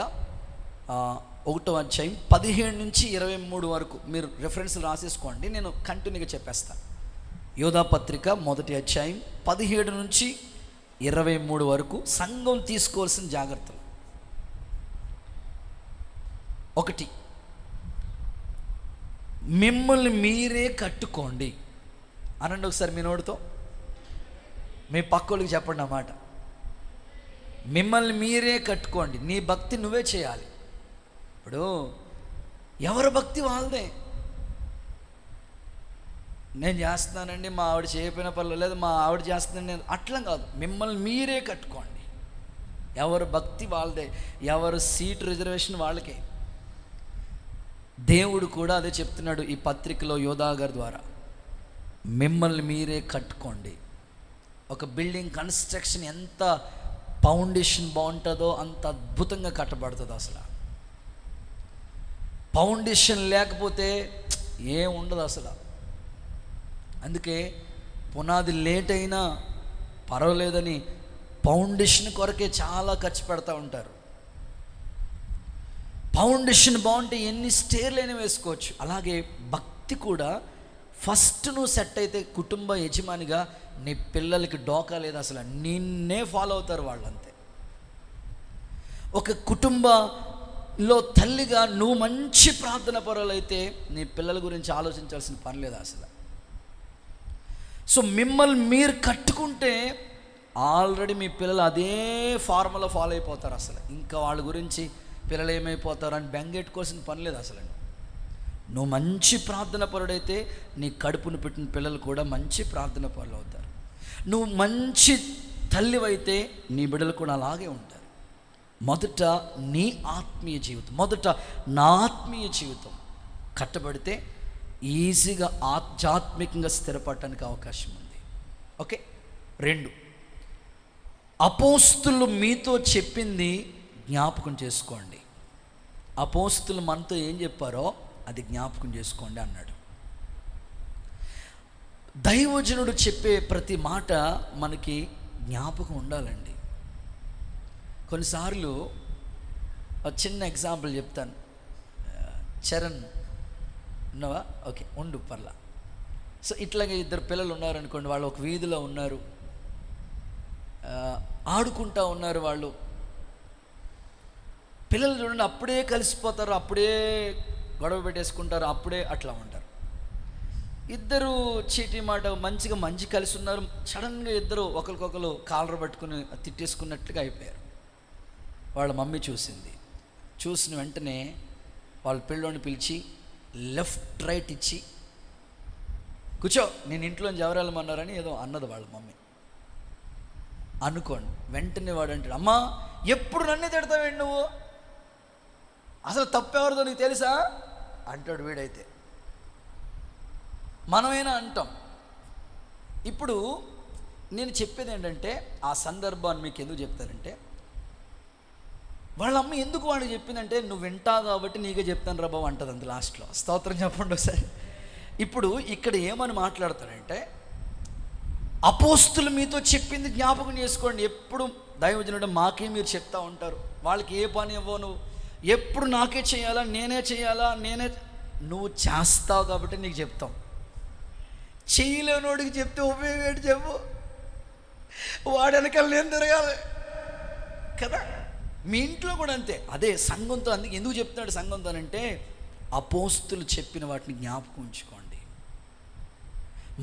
1వ అధ్యాయం 17 నుంచి 23 వరకు మీరు రెఫరెన్స్లు రాసేసుకోండి, నేను కంటిన్యూగా చెప్పేస్తాను. యోధా పత్రిక 1వ అధ్యాయం 17 నుంచి 23 వరకు సంఘం తీసుకోవాల్సిన జాగ్రత్తలు. 1 మిమ్మల్ని మీరే కట్టుకోండి అనండి ఒకసారి మీ నోటితో. మీ పక్కోళ్ళకి చెప్పండి అన్నమాట. మిమ్మల్ని మీరే కట్టుకోండి. నీ భక్తి నువ్వే చేయాలి. ఇప్పుడు ఎవరి భక్తి వాళ్ళదే. నేను చేస్తున్నానండి, మా ఆవిడ చేయకపోయిన పనులు లేదు, మా ఆవిడ చేస్తుందండి, నేను అట్లా కాదు. మిమ్మల్ని మీరే కట్టుకోండి. ఎవరి భక్తి వాళ్ళదే, ఎవరి సీట్ రిజర్వేషన్ వాళ్ళకే. దేవుడు కూడా అదే చెప్తున్నాడు ఈ పత్రికలో యోధా గారి ద్వారా. మిమ్మల్ని మీరే కట్టుకోండి. ఒక బిల్డింగ్ కన్స్ట్రక్షన్ ఎంత ఫౌండేషన్ బాగుంటుందో అంత అద్భుతంగా కట్టబడుతుంది. అసలు ఫౌండేషన్ లేకపోతే ఏం ఉండదు అసలు. అందుకే పునాది లేట్ అయినా పర్వాలేదని ఫౌండేషన్ కొరకే చాలా ఖర్చు పెడతా ఉంటారు. ఫౌండేషన్ బాగుంటే ఎన్ని స్టేర్లైనా వేసుకోవచ్చు. అలాగే భక్తి కూడా ఫస్ట్ నువ్వు సెట్ అయితే కుటుంబ యజమానిగా నీ పిల్లలకి డోకా లేదు అసలు, నిన్నే ఫాలో అవుతారు వాళ్ళంతే. ఒక కుటుంబంలో తల్లిగా నువ్వు మంచి ప్రార్థన పరులైతే నీ పిల్లల గురించి ఆలోచించాల్సిన పని లేదు అసలు. సో మిమ్మల్ని మీరు కట్టుకుంటే ఆల్రెడీ మీ పిల్లలు అదే ఫార్ములా ఫాలో అయిపోతారు అసలు. ఇంకా వాళ్ళ గురించి పిల్లలు ఏమైపోతారు అని బెంగెట్టుకోవాల్సిన పని లేదు అసలు. నువ్వు మంచి ప్రార్థన పరుడైతే నీ కడుపును పెట్టిన పిల్లలు కూడా మంచి ప్రార్థన పరులు అవుతారు. నువ్వు మంచి తల్లివైతే నీ బిడ్డలు కూడా అలాగే ఉంటారు. మొదట నీ ఆత్మీయ జీవితం, మొదట నా ఆత్మీయ జీవితం కట్టబడితే ఈజీగా ఆధ్యాత్మికంగా స్థిరపడటానికి అవకాశం ఉంది. ఓకే. 2, అపోస్తులు మీతో చెప్పింది జ్ఞాపకం చేసుకోండి. అపోస్తులు మనతో ఏం చెప్పారో అది జ్ఞాపకం చేసుకోండి అన్నాడు. దైవజనుడు చెప్పే ప్రతి మాట మనకి జ్ఞాపకం ఉండాలండి. కొన్నిసార్లు ఒక చిన్న ఎగ్జాంపుల్ చెప్తాను. చరణ్ ఉన్నావా? ఓకే, ఉండు పర్లా. సో ఇట్లాగే 2 పిల్లలు ఉన్నారనుకోండి, వాళ్ళు ఒక వీధిలో ఉన్నారు, ఆడుకుంటూ ఉన్నారు. వాళ్ళు పిల్లలు చూడండి, అప్పుడే కలిసిపోతారు, అప్పుడే గొడవ పెట్టేసుకుంటారు, అప్పుడే అట్లా ఉంటారు. 2 చీటీ మాట మంచి కలిసి ఉన్నారు, సడన్గా 2 ఒకరికొకరు కాలర్ పట్టుకుని తిట్టేసుకున్నట్లుగా అయిపోయారు. వాళ్ళ మమ్మీ చూసిన వెంటనే వాళ్ళ పిల్లోని పిలిచి లెఫ్ట్ రైట్ ఇచ్చి కూర్చో, నేను ఇంట్లోంచి ఎవరు వెళ్ళమన్నారని ఏదో అన్నది వాళ్ళ మమ్మీ అనుకోండి. వెంటనే వాడు అంటాడు, అమ్మా ఎప్పుడు నన్నే తిడతావేంటి నువ్వు, అసలు తప్పెవరిదో నీకు తెలుసా అంటాడు వీడైతే. మనమైనా అంటాం. ఇప్పుడు నేను చెప్పేది ఏంటంటే, ఆ సందర్భాన్ని మీకు ఎందుకు చెప్తానంటే, వాళ్ళ అమ్మ ఎందుకు వాడికి చెప్పిందంటే, నువ్వు వింటావు కాబట్టి నీకే చెప్తాను రా బాబు అంటుంది అంత లాస్ట్లో. స్తోత్రం చెప్పండి ఒకసారి. ఇప్పుడు ఇక్కడ ఏమని మాట్లాడతాడంటే, అపోస్తులు మీతో చెప్పింది జ్ఞాపకం చేసుకోండి. ఎప్పుడు దైవజనుడు మాకే మీరు చెప్తా ఉంటారు, వాళ్ళకి ఏ పని ఇవ్వవు, నువ్వు ఎప్పుడు నాకే చేయాలా, నేనే నువ్వు చేస్తావు కాబట్టి నీకు చెప్తాం. చేయలేనోడికి చెప్తే ఉపయోగం ఏంటి చెప్పు, వాడు వెనకాల నేను తిరగాలి కదా. మీ ఇంట్లో కూడా అంతే. అదే సంఘంతో, అందుకే ఎందుకు చెప్తున్నాడు సంఘంతో అంటే, అపోస్తులు చెప్పిన వాటిని జ్ఞాపకం ఉంచుకోండి.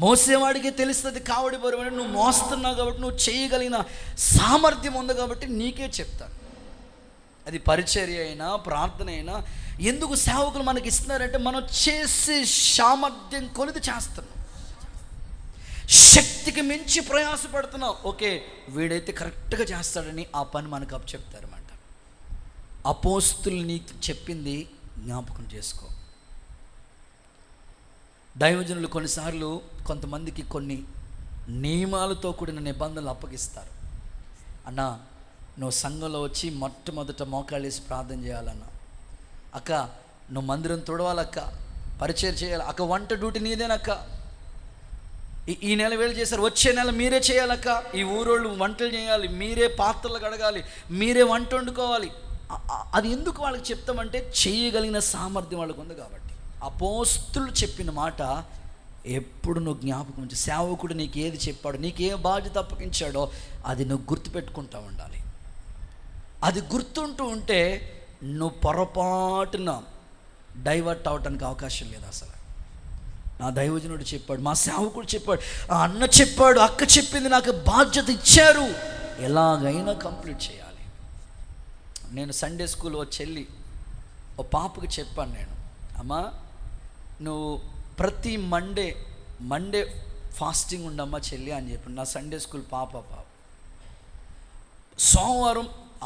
మోసేవాడికి తెలుస్తుంది కావడి బరువు, నువ్వు మోస్తున్నావు కాబట్టి, నువ్వు చేయగలిగిన సామర్థ్యం ఉంది కాబట్టి నీకే చెప్తాను. అది పరిచర్య అయినా ప్రార్థన అయినా. ఎందుకు సేవకులు మనకి ఇస్తున్నారంటే, మనం చేసే సామర్థ్యం కొలిది చేస్తున్నాం, శక్తికి మించి ప్రయాసపడుతున్నాం. ఓకే, వీడైతే కరెక్ట్గా చేస్తాడని ఆ పని మనకు అప్పచెప్తారన్నమాట. అపోస్తులు నీకు చెప్పింది జ్ఞాపకం చేసుకో. దైవజనులు కొన్నిసార్లు కొంతమందికి కొన్ని నియమాలతో కూడిన నిబంధనలు అప్పగిస్తారు. అన్నా నువ్వు సంఘంలో వచ్చి మొట్టమొదట మోకాళ్ళేసి ప్రార్థన చేయాలన్నా, అక్క నువ్వు మందిరం తుడవాలక్క, పరిచయం చేయాలి అక్క, వంట డ్యూటీ నీదేనక్క, ఈ నెల వేలు చేశారు, వచ్చే నెల మీరే చేయాలక్క, ఈ ఊరోళ్ళు వంటలు చేయాలి, మీరే పాత్రలు కడగాలి, మీరే వంట వండుకోవాలి. అది ఎందుకు వాళ్ళకి చెప్తామంటే, చేయగలిగిన సామర్థ్యం వాళ్ళకు ఉంది కాబట్టి. అపోస్తులు చెప్పిన మాట ఎప్పుడు నువ్వు జ్ఞాపకం ఉంచి, సేవకుడు నీకు ఏది చెప్పాడో, నీకు ఏ బాధ్యత అప్పగించాడో అది నువ్వు గుర్తుపెట్టుకుంటూ ఉండాలి. అది గుర్తుంటూ ఉంటే నువ్వు పొరపాటున డైవర్ట్ అవటానికి అవకాశం లేదు అసలు. నా దైవజనుడు చెప్పాడు, మా సేవకుడు చెప్పాడు, ఆ అన్న చెప్పాడు, అక్క చెప్పింది, నాకు బాధ్యత ఇచ్చారు, ఎలాగైనా కంప్లీట్ చేయాలి. నేను సండే స్కూల్ ఓ పాపకి చెప్పాను నేను, అమ్మా నువ్వు ప్రతి మండే ఫాస్టింగ్ ఉండమ్మా చెల్లి అని చెప్పి. నా సండే స్కూల్ పాప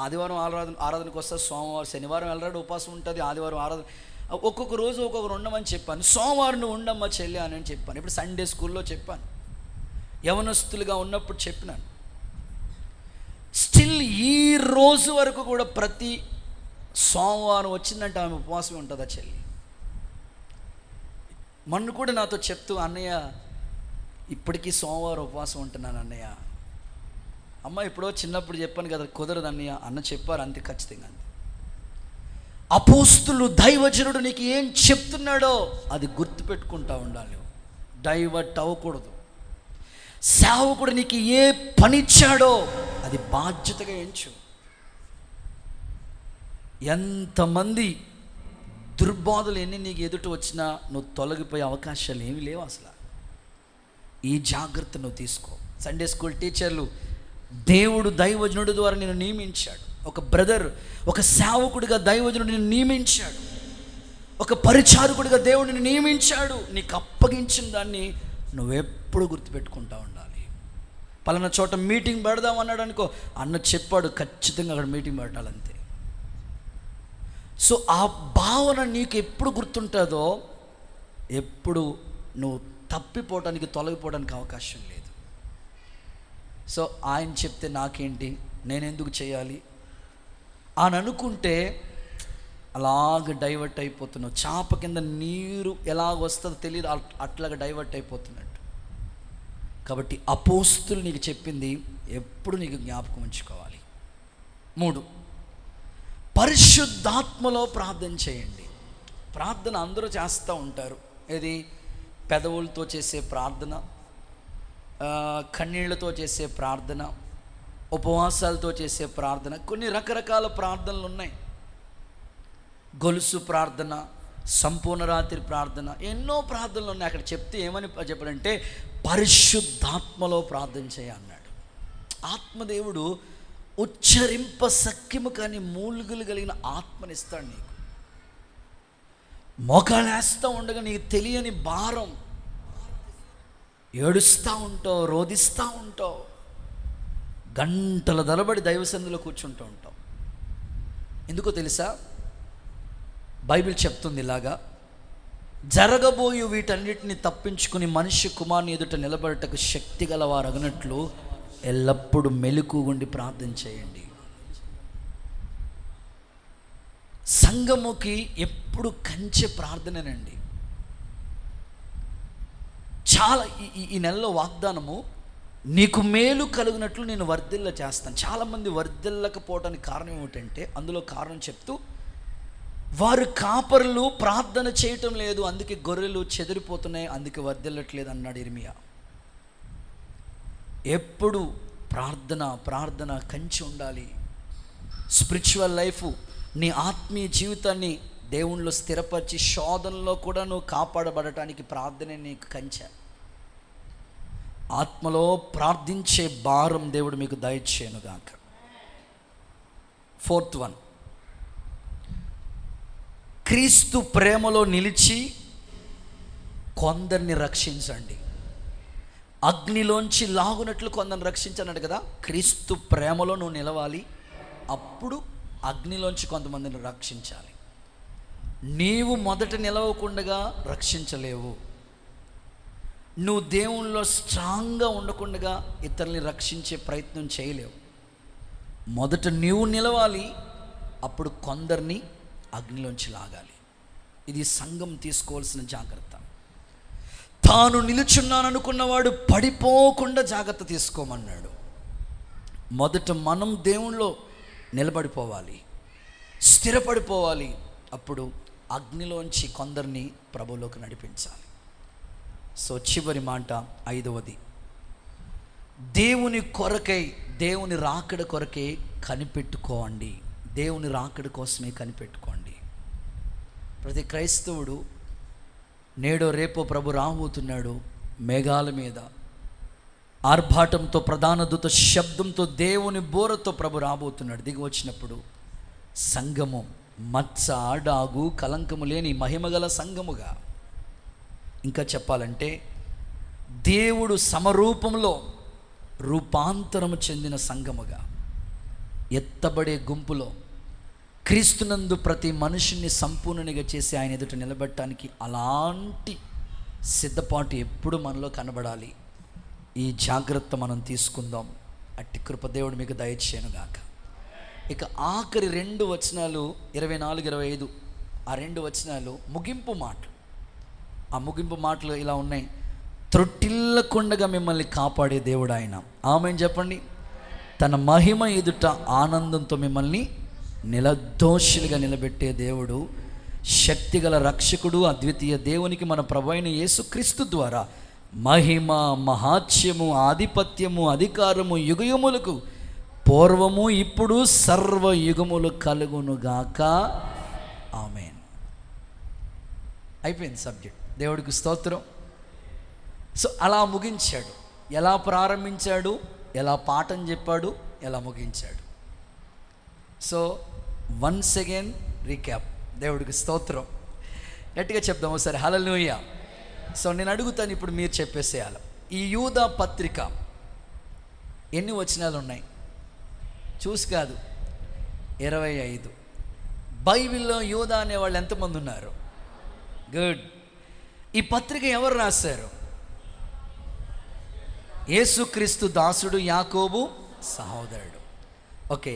ఆదివారం ఆరాధనకు వస్తుంది, సోమవారం శనివారం వెళ్ళరాడు ఉపవాసం ఉంటుంది, ఆదివారం ఆరాధన ఒక్కొక్క రోజు ఒక్కొక్కరు ఉండమని చెప్పాను. సోమవారం నువ్వు ఉండమ్మా చెల్లి అని చెప్పాను. ఇప్పుడు సండే స్కూల్లో చెప్పాను, యవనస్తులుగా ఉన్నప్పుడు చెప్పినాను. స్టిల్ ఈ రోజు వరకు కూడా ప్రతి సోమవారం వచ్చిందంటే ఆమె ఉపవాసం ఉంటుందా చెల్లి. మొన్న కూడా నాతో చెప్తూ, అన్నయ్య ఇప్పటికీ సోమవారం ఉపవాసం ఉంటున్నాను అన్నయ్య. అమ్మ ఎప్పుడో చిన్నప్పుడు చెప్పాను కదా, కుదరదు అన్నయ్య. అన్న చెప్పారు, అంతే, ఖచ్చితంగా అంతే. అపోస్తులు, దైవజనుడు నీకు ఏం చెప్తున్నాడో అది గుర్తుపెట్టుకుంటా ఉండాలి, డైవర్ట్ అవ్వకూడదు. సేవకుడు నీకు ఏ పనిచ్చాడో అది బాధ్యతగా ఎంచు. ఎంతమంది దుర్బోధలు ఎన్ని నీకు ఎదుట వచ్చినా నువ్వు తొలగిపోయే అవకాశాలు ఏమీ లేవు అసలు. ఈ జాగ్రత్త నువ్వు తీసుకో. సండే స్కూల్ టీచర్లు దేవుడు దైవజనుడి ద్వారా నేను నియమించాడు. ఒక బ్రదర్, ఒక సేవకుడిగా దైవజనుడిని నియమించాడు. ఒక పరిచారకుడిగా దేవుడిని నియమించాడు. నీకు అప్పగించిన దాన్ని నువ్వెప్పుడు గుర్తుపెట్టుకుంటా ఉండాలి. పలానా చోట మీటింగ్ పెడదాం అన్నాడు అనుకో, అన్న చెప్పాడు, ఖచ్చితంగా అక్కడ మీటింగ్ పెట్టాలంతే. సో ఆ భావన నీకు ఎప్పుడు గుర్తుంటుందో ఎప్పుడు నువ్వు తప్పిపోవడానికి, తొలగిపోవడానికి అవకాశం లేదు. సో ఆయన చెప్తే నాకేంటి, నేనెందుకు చేయాలి అని అనుకుంటే అలాగ డైవర్ట్ అయిపోతున్నావు. చాప కింద నీరు ఎలాగ వస్తుందో తెలియదు, అట్లాగా డైవర్ట్ అయిపోతున్నట్టు. కాబట్టి అపోస్తులు నీకు చెప్పింది ఎప్పుడు నీకు జ్ఞాపకం ఉంచుకోవాలి. 3, పరిశుద్ధాత్మలో ప్రార్థన చేయండి. ప్రార్థన అందరూ చేస్తూ ఉంటారు. ఏది, పెదవులతో చేసే ప్రార్థన, కన్నీళ్లతో చేసే ప్రార్థన, ఉపవాసాలతో చేసే ప్రార్థన, కొన్ని రకరకాల ప్రార్థనలు ఉన్నాయి. గొలుసు ప్రార్థన, సంపూర్ణ రాత్రి ప్రార్థన, ఎన్నో ప్రార్థనలు ఉన్నాయి. అక్కడ చెప్తే ఏమని చెప్పాడంటే పరిశుద్ధాత్మలో ప్రార్థన చేయ అన్నాడు. ఆత్మదేవుడు ఉచ్చరింప సఖ్యము కానీ మూలుగులు కలిగిన ఆత్మనిస్తాడు నీకు. మోకాళ్ళేస్తూ ఉండగా నీకు తెలియని భారం, ఏడుస్తూ ఉంటావు, రోధిస్తూ ఉంటావు, గంటల తరబడి దైవసన్నిధిలో కూర్చుంటూ ఉంటావు. ఎందుకో తెలుసా, బైబిల్ చెప్తుంది ఇలాగా, జరగబోయే వీటన్నిటిని తప్పించుకుని మనిషి కుమారుని ఎదుట నిలబడటకు శక్తి గలవారు అగినట్లు ఎల్లప్పుడూ మెలకువగా ప్రార్థన చేయండి. సంఘముకి ఎప్పుడు కంచె ప్రార్థనేనండి. చాలా ఈ నెలలో వాగ్దానము, నీకు మేలు కలుగునట్లు నేను వర్ధిల్ల చేస్తాను. చాలామంది వర్ధిల్లకపోవడానికి కారణం ఏమిటంటే, అందులో కారణం చెప్తూ, వారు కాపరులు ప్రార్థన చేయటం లేదు, అందుకే గొర్రెలు చెదిరిపోతున్నాయి, అందుకే వర్ధిల్లట్లేదు అన్నాడు ఇర్మియా. ఎప్పుడు ప్రార్థన ప్రార్థన కంచి ఉండాలి. స్పిరిచువల్ లైఫ్, నీ ఆత్మీయ జీవితాన్ని దేవునిలో స్థిరపరిచి శోధనలో కూడా నువ్వు కాపాడబడటానికి ప్రార్థనే నీకు కంచె. ఆత్మలో ప్రార్థించే భారం దేవుడు మీకు దయచేయనుగాక. 4th one, క్రీస్తు ప్రేమలో నిలిచి కొందరిని రక్షించండి. అగ్నిలోంచి లాగునట్లు కొందరిని రక్షించన్నాడు కదా. క్రీస్తు ప్రేమలో నువ్వు నిలవాలి, అప్పుడు అగ్నిలోంచి కొంతమందిని రక్షించాలి. నీవు మొదట నిలవకుండా రక్షించలేవు. నువ్వు దేవునిలో స్ట్రాంగ్గా ఉండకుండా ఇతరుల్ని రక్షించే ప్రయత్నం చేయలేవు. మొదట నీవు నిలవాలి, అప్పుడు కొందరిని అగ్నిలోంచి లాగాలి. ఇది సంఘం తీసుకోవాల్సిన జాగ్రత్త. తాను నిలుచున్నాననుకున్నవాడు పడిపోకుండా జాగ్రత్త తీసుకోమన్నాడు. మొదట మనం దేవునిలో నిలబడిపోవాలి, స్థిరపడిపోవాలి, అప్పుడు అగ్నిలోంచి కొందరిని ప్రభువులోకి నడిపించాలి. సో చివరి మాట 5వది, దేవుని కొరకై, దేవుని రాకడ కొరకై కనిపెట్టుకోండి. దేవుని రాకడ కోసమే కనిపెట్టుకోండి. ప్రతి క్రైస్తవుడు నేడో రేపో ప్రభు రాబోతున్నాడు. మేఘాల మీద ఆర్భాటంతో, ప్రధాన దూత శబ్దంతో, దేవుని బోరతో ప్రభు రాబోతున్నాడు. దిగి వచ్చినప్పుడు సంఘము మచ్చ, డాగు, కలంకము లేని మహిమగల సంఘముగా, ఇంకా చెప్పాలంటే దేవుడు సమరూపంలో రూపాంతరము చెందిన సంఘముగా, ఎత్తబడే గుంపులో క్రీస్తునందు ప్రతి మనుషుని సంపూర్ణునిగా చేసి ఆయన ఎదుట నిలబెట్టడానికి అలాంటి సిద్ధపాటు ఎప్పుడు మనలో కనబడాలి. ఈ జాగ్రత్త మనం తీసుకుందాం. అట్టి కృప దేవుడు మీకు దయచేయనుగాక. ఇక ఆఖరి 2 వచనాలు 24, 25 ఆ 2 వచనాలు ముగింపు మాటలు. ఆ ముగింపు మాటలు ఇలా ఉన్నాయి: త్రొట్టిల్లకుండగా మిమ్మల్ని కాపాడే దేవుడు ఆయన. ఆమేన్ చెప్పండి. తన మహిమ ఎదుట ఆనందంతో మిమ్మల్ని నిర్దోషులుగా నిలబెట్టే దేవుడు, శక్తిగల రక్షకుడు, అద్వితీయ దేవునికి మన ప్రభువైన యేసుక్రీస్తు ద్వారా మహిమ, మహాత్మ్యము, ఆధిపత్యము, అధికారము యుగయుములకు పూర్వము ఇప్పుడు సర్వ యుగములు కలుగునుగాక. ఆమేన్. అయిపోయింది సబ్జెక్ట్. దేవుడికి స్తోత్రం. సో అలా ముగించాడు. ఎలా ప్రారంభించాడు, ఎలా పాఠం చెప్పాడు, ఎలా ముగించాడు. So once again recap. దేవుడికి స్తోత్రం. గట్టిగా చెప్దాం ఒకసారి హల్లెలూయా. సో నేను అడుగుతాను, ఇప్పుడు మీరు చెప్పేసేయాలి. ఈ యూదా పత్రిక ఎన్ని వచనాలు ఉన్నాయి? చూసి కాదు, 25. బైబిల్లో యూదా అనేవాళ్ళు ఎంతమంది ఉన్నారు? గుడ్. ఈ పత్రిక ఎవరు రాశారు? యేసుక్రీస్తు దాసుడు, యాకోబు సహోదరుడు. ఓకే,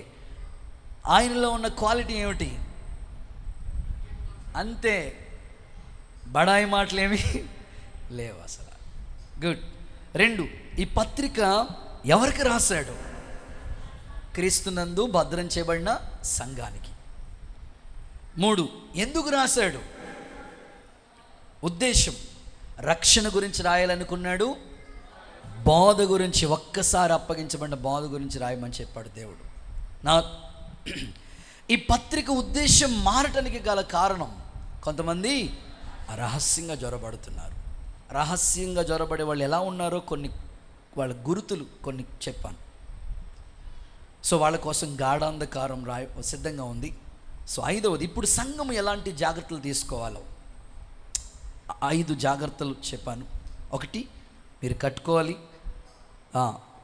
ఆయనలో ఉన్న క్వాలిటీ ఏమిటి? అంతే, బడాయి మాటలేమి లేవు అసలు. గుడ్. 2, ఈ పత్రిక ఎవరికి రాశాడు? క్రీస్తునందు భద్రం చేయబడిన సంఘానికి. 3, ఎందుకు రాశాడు? ఉద్దేశం, రక్షణ గురించి రాయాలనుకున్నాడు. బోధ గురించి, ఒక్కసారి అప్పగించబడిన బోధ గురించి రాయమని చెప్పాడు దేవుడు. ఈ పత్రిక ఉద్దేశం మారటానికి గల కారణం, కొంతమంది రహస్యంగా జ్వరబడుతున్నారు. రహస్యంగా జ్వరబడే వాళ్ళు ఎలా ఉన్నారో కొన్ని వాళ్ళ గుర్తులు కొన్ని చెప్పాను. సో వాళ్ళ కోసం గాఢాంధకారం సిద్ధంగా ఉంది. సో 5వది, ఇప్పుడు సంఘం ఎలాంటి జాగ్రత్తలు తీసుకోవాలో 5 జాగ్రత్తలు చెప్పాను. 1, మీరు కట్టుకోవాలి.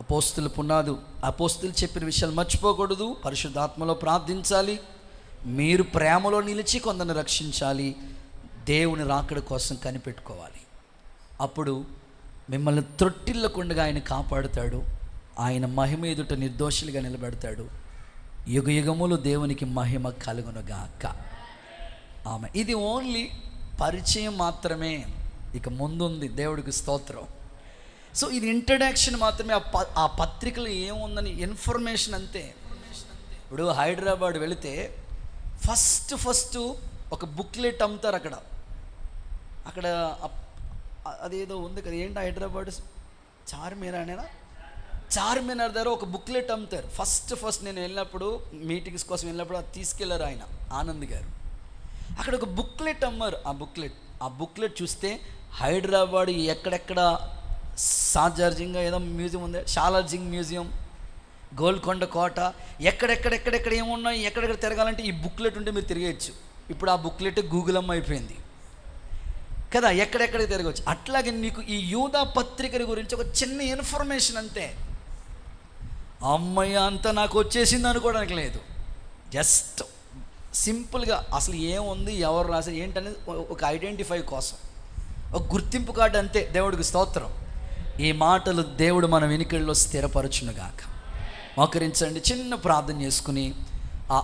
అపోస్తుల పునాదు, అపోస్తులు చెప్పిన విషయాలు మర్చిపోకూడదు. పరిశుద్ధాత్మలో ప్రార్థించాలి. మీరు ప్రేమలో నిలిచి కొందరిని రక్షించాలి. దేవుని రాకడ కోసం కనిపెట్టుకోవాలి. అప్పుడు మిమ్మల్ని త్రొట్టిల్లకుండా ఆయన కాపాడుతాడు. ఆయన మహిమ ఎదుట నిర్దోషులుగా నిలబెడతాడు. యుగయుగములు దేవునికి మహిమ కలుగునుగాక. ఆమె. ఇది ఓన్లీ పరిచయం మాత్రమే, ఇక ముందుంది. దేవుడికి స్తోత్రం. సో ఇది ఇంట్రడక్షన్ మాత్రమే. ఆ పత్రికలో ఏముందని ఇన్ఫర్మేషన్ అంతే. ఇప్పుడు హైదరాబాద్ వెళితే ఫస్ట్ ఒక బుక్లెట్ అమ్ముతారు అక్కడ అదేదో ఉంది కదా, ఏంటి హైదరాబాద్ చార్మినార్ దగ్గర ఒక బుక్లెట్ అమ్ముతారు. ఫస్ట్ నేను వెళ్ళినప్పుడు, మీటింగ్స్ కోసం వెళ్ళినప్పుడు అది తీసుకెళ్లారు ఆయన, ఆనంద్ గారు. అక్కడ ఒక బుక్లెట్ అమ్మారు. ఆ బుక్లెట్ చూస్తే హైదరాబాద్ ఎక్కడెక్కడ సాలార్జింగ్ ఏదో మ్యూజియం ఉంది, సాలార్జింగ్ మ్యూజియం, గోల్కొండ కోట, ఎక్కడెక్కడ ఏమున్నాయి, ఎక్కడెక్కడ తిరగాలంటే ఈ బుక్లెట్ ఉంటే మీరు తిరగచ్చు. ఇప్పుడు ఆ బుక్లెట్ గూగుల్ అమ్మ అయిపోయింది కదా, ఎక్కడెక్కడ తిరగచ్చు. అట్లాగే మీకు ఈ యూదా పత్రిక గురించి ఒక చిన్న ఇన్ఫర్మేషన్ అంతే. అమ్మయ్య అంతా నాకు వచ్చేసింది అనుకోవడానికి లేదు. జస్ట్ సింపుల్గా అసలు ఏముంది, ఎవరు రాశారు ఏంటనేది ఒక ఐడెంటిఫై కోసం, ఒక గుర్తింపు కార్డు అంతే. దేవుడికి స్తోత్రం. ఈ మాటలు దేవుడు మన వెనుకల్లో స్థిరపరచునుగాక. మోకరించండి, చిన్న ప్రార్థన చేసుకుని ఆ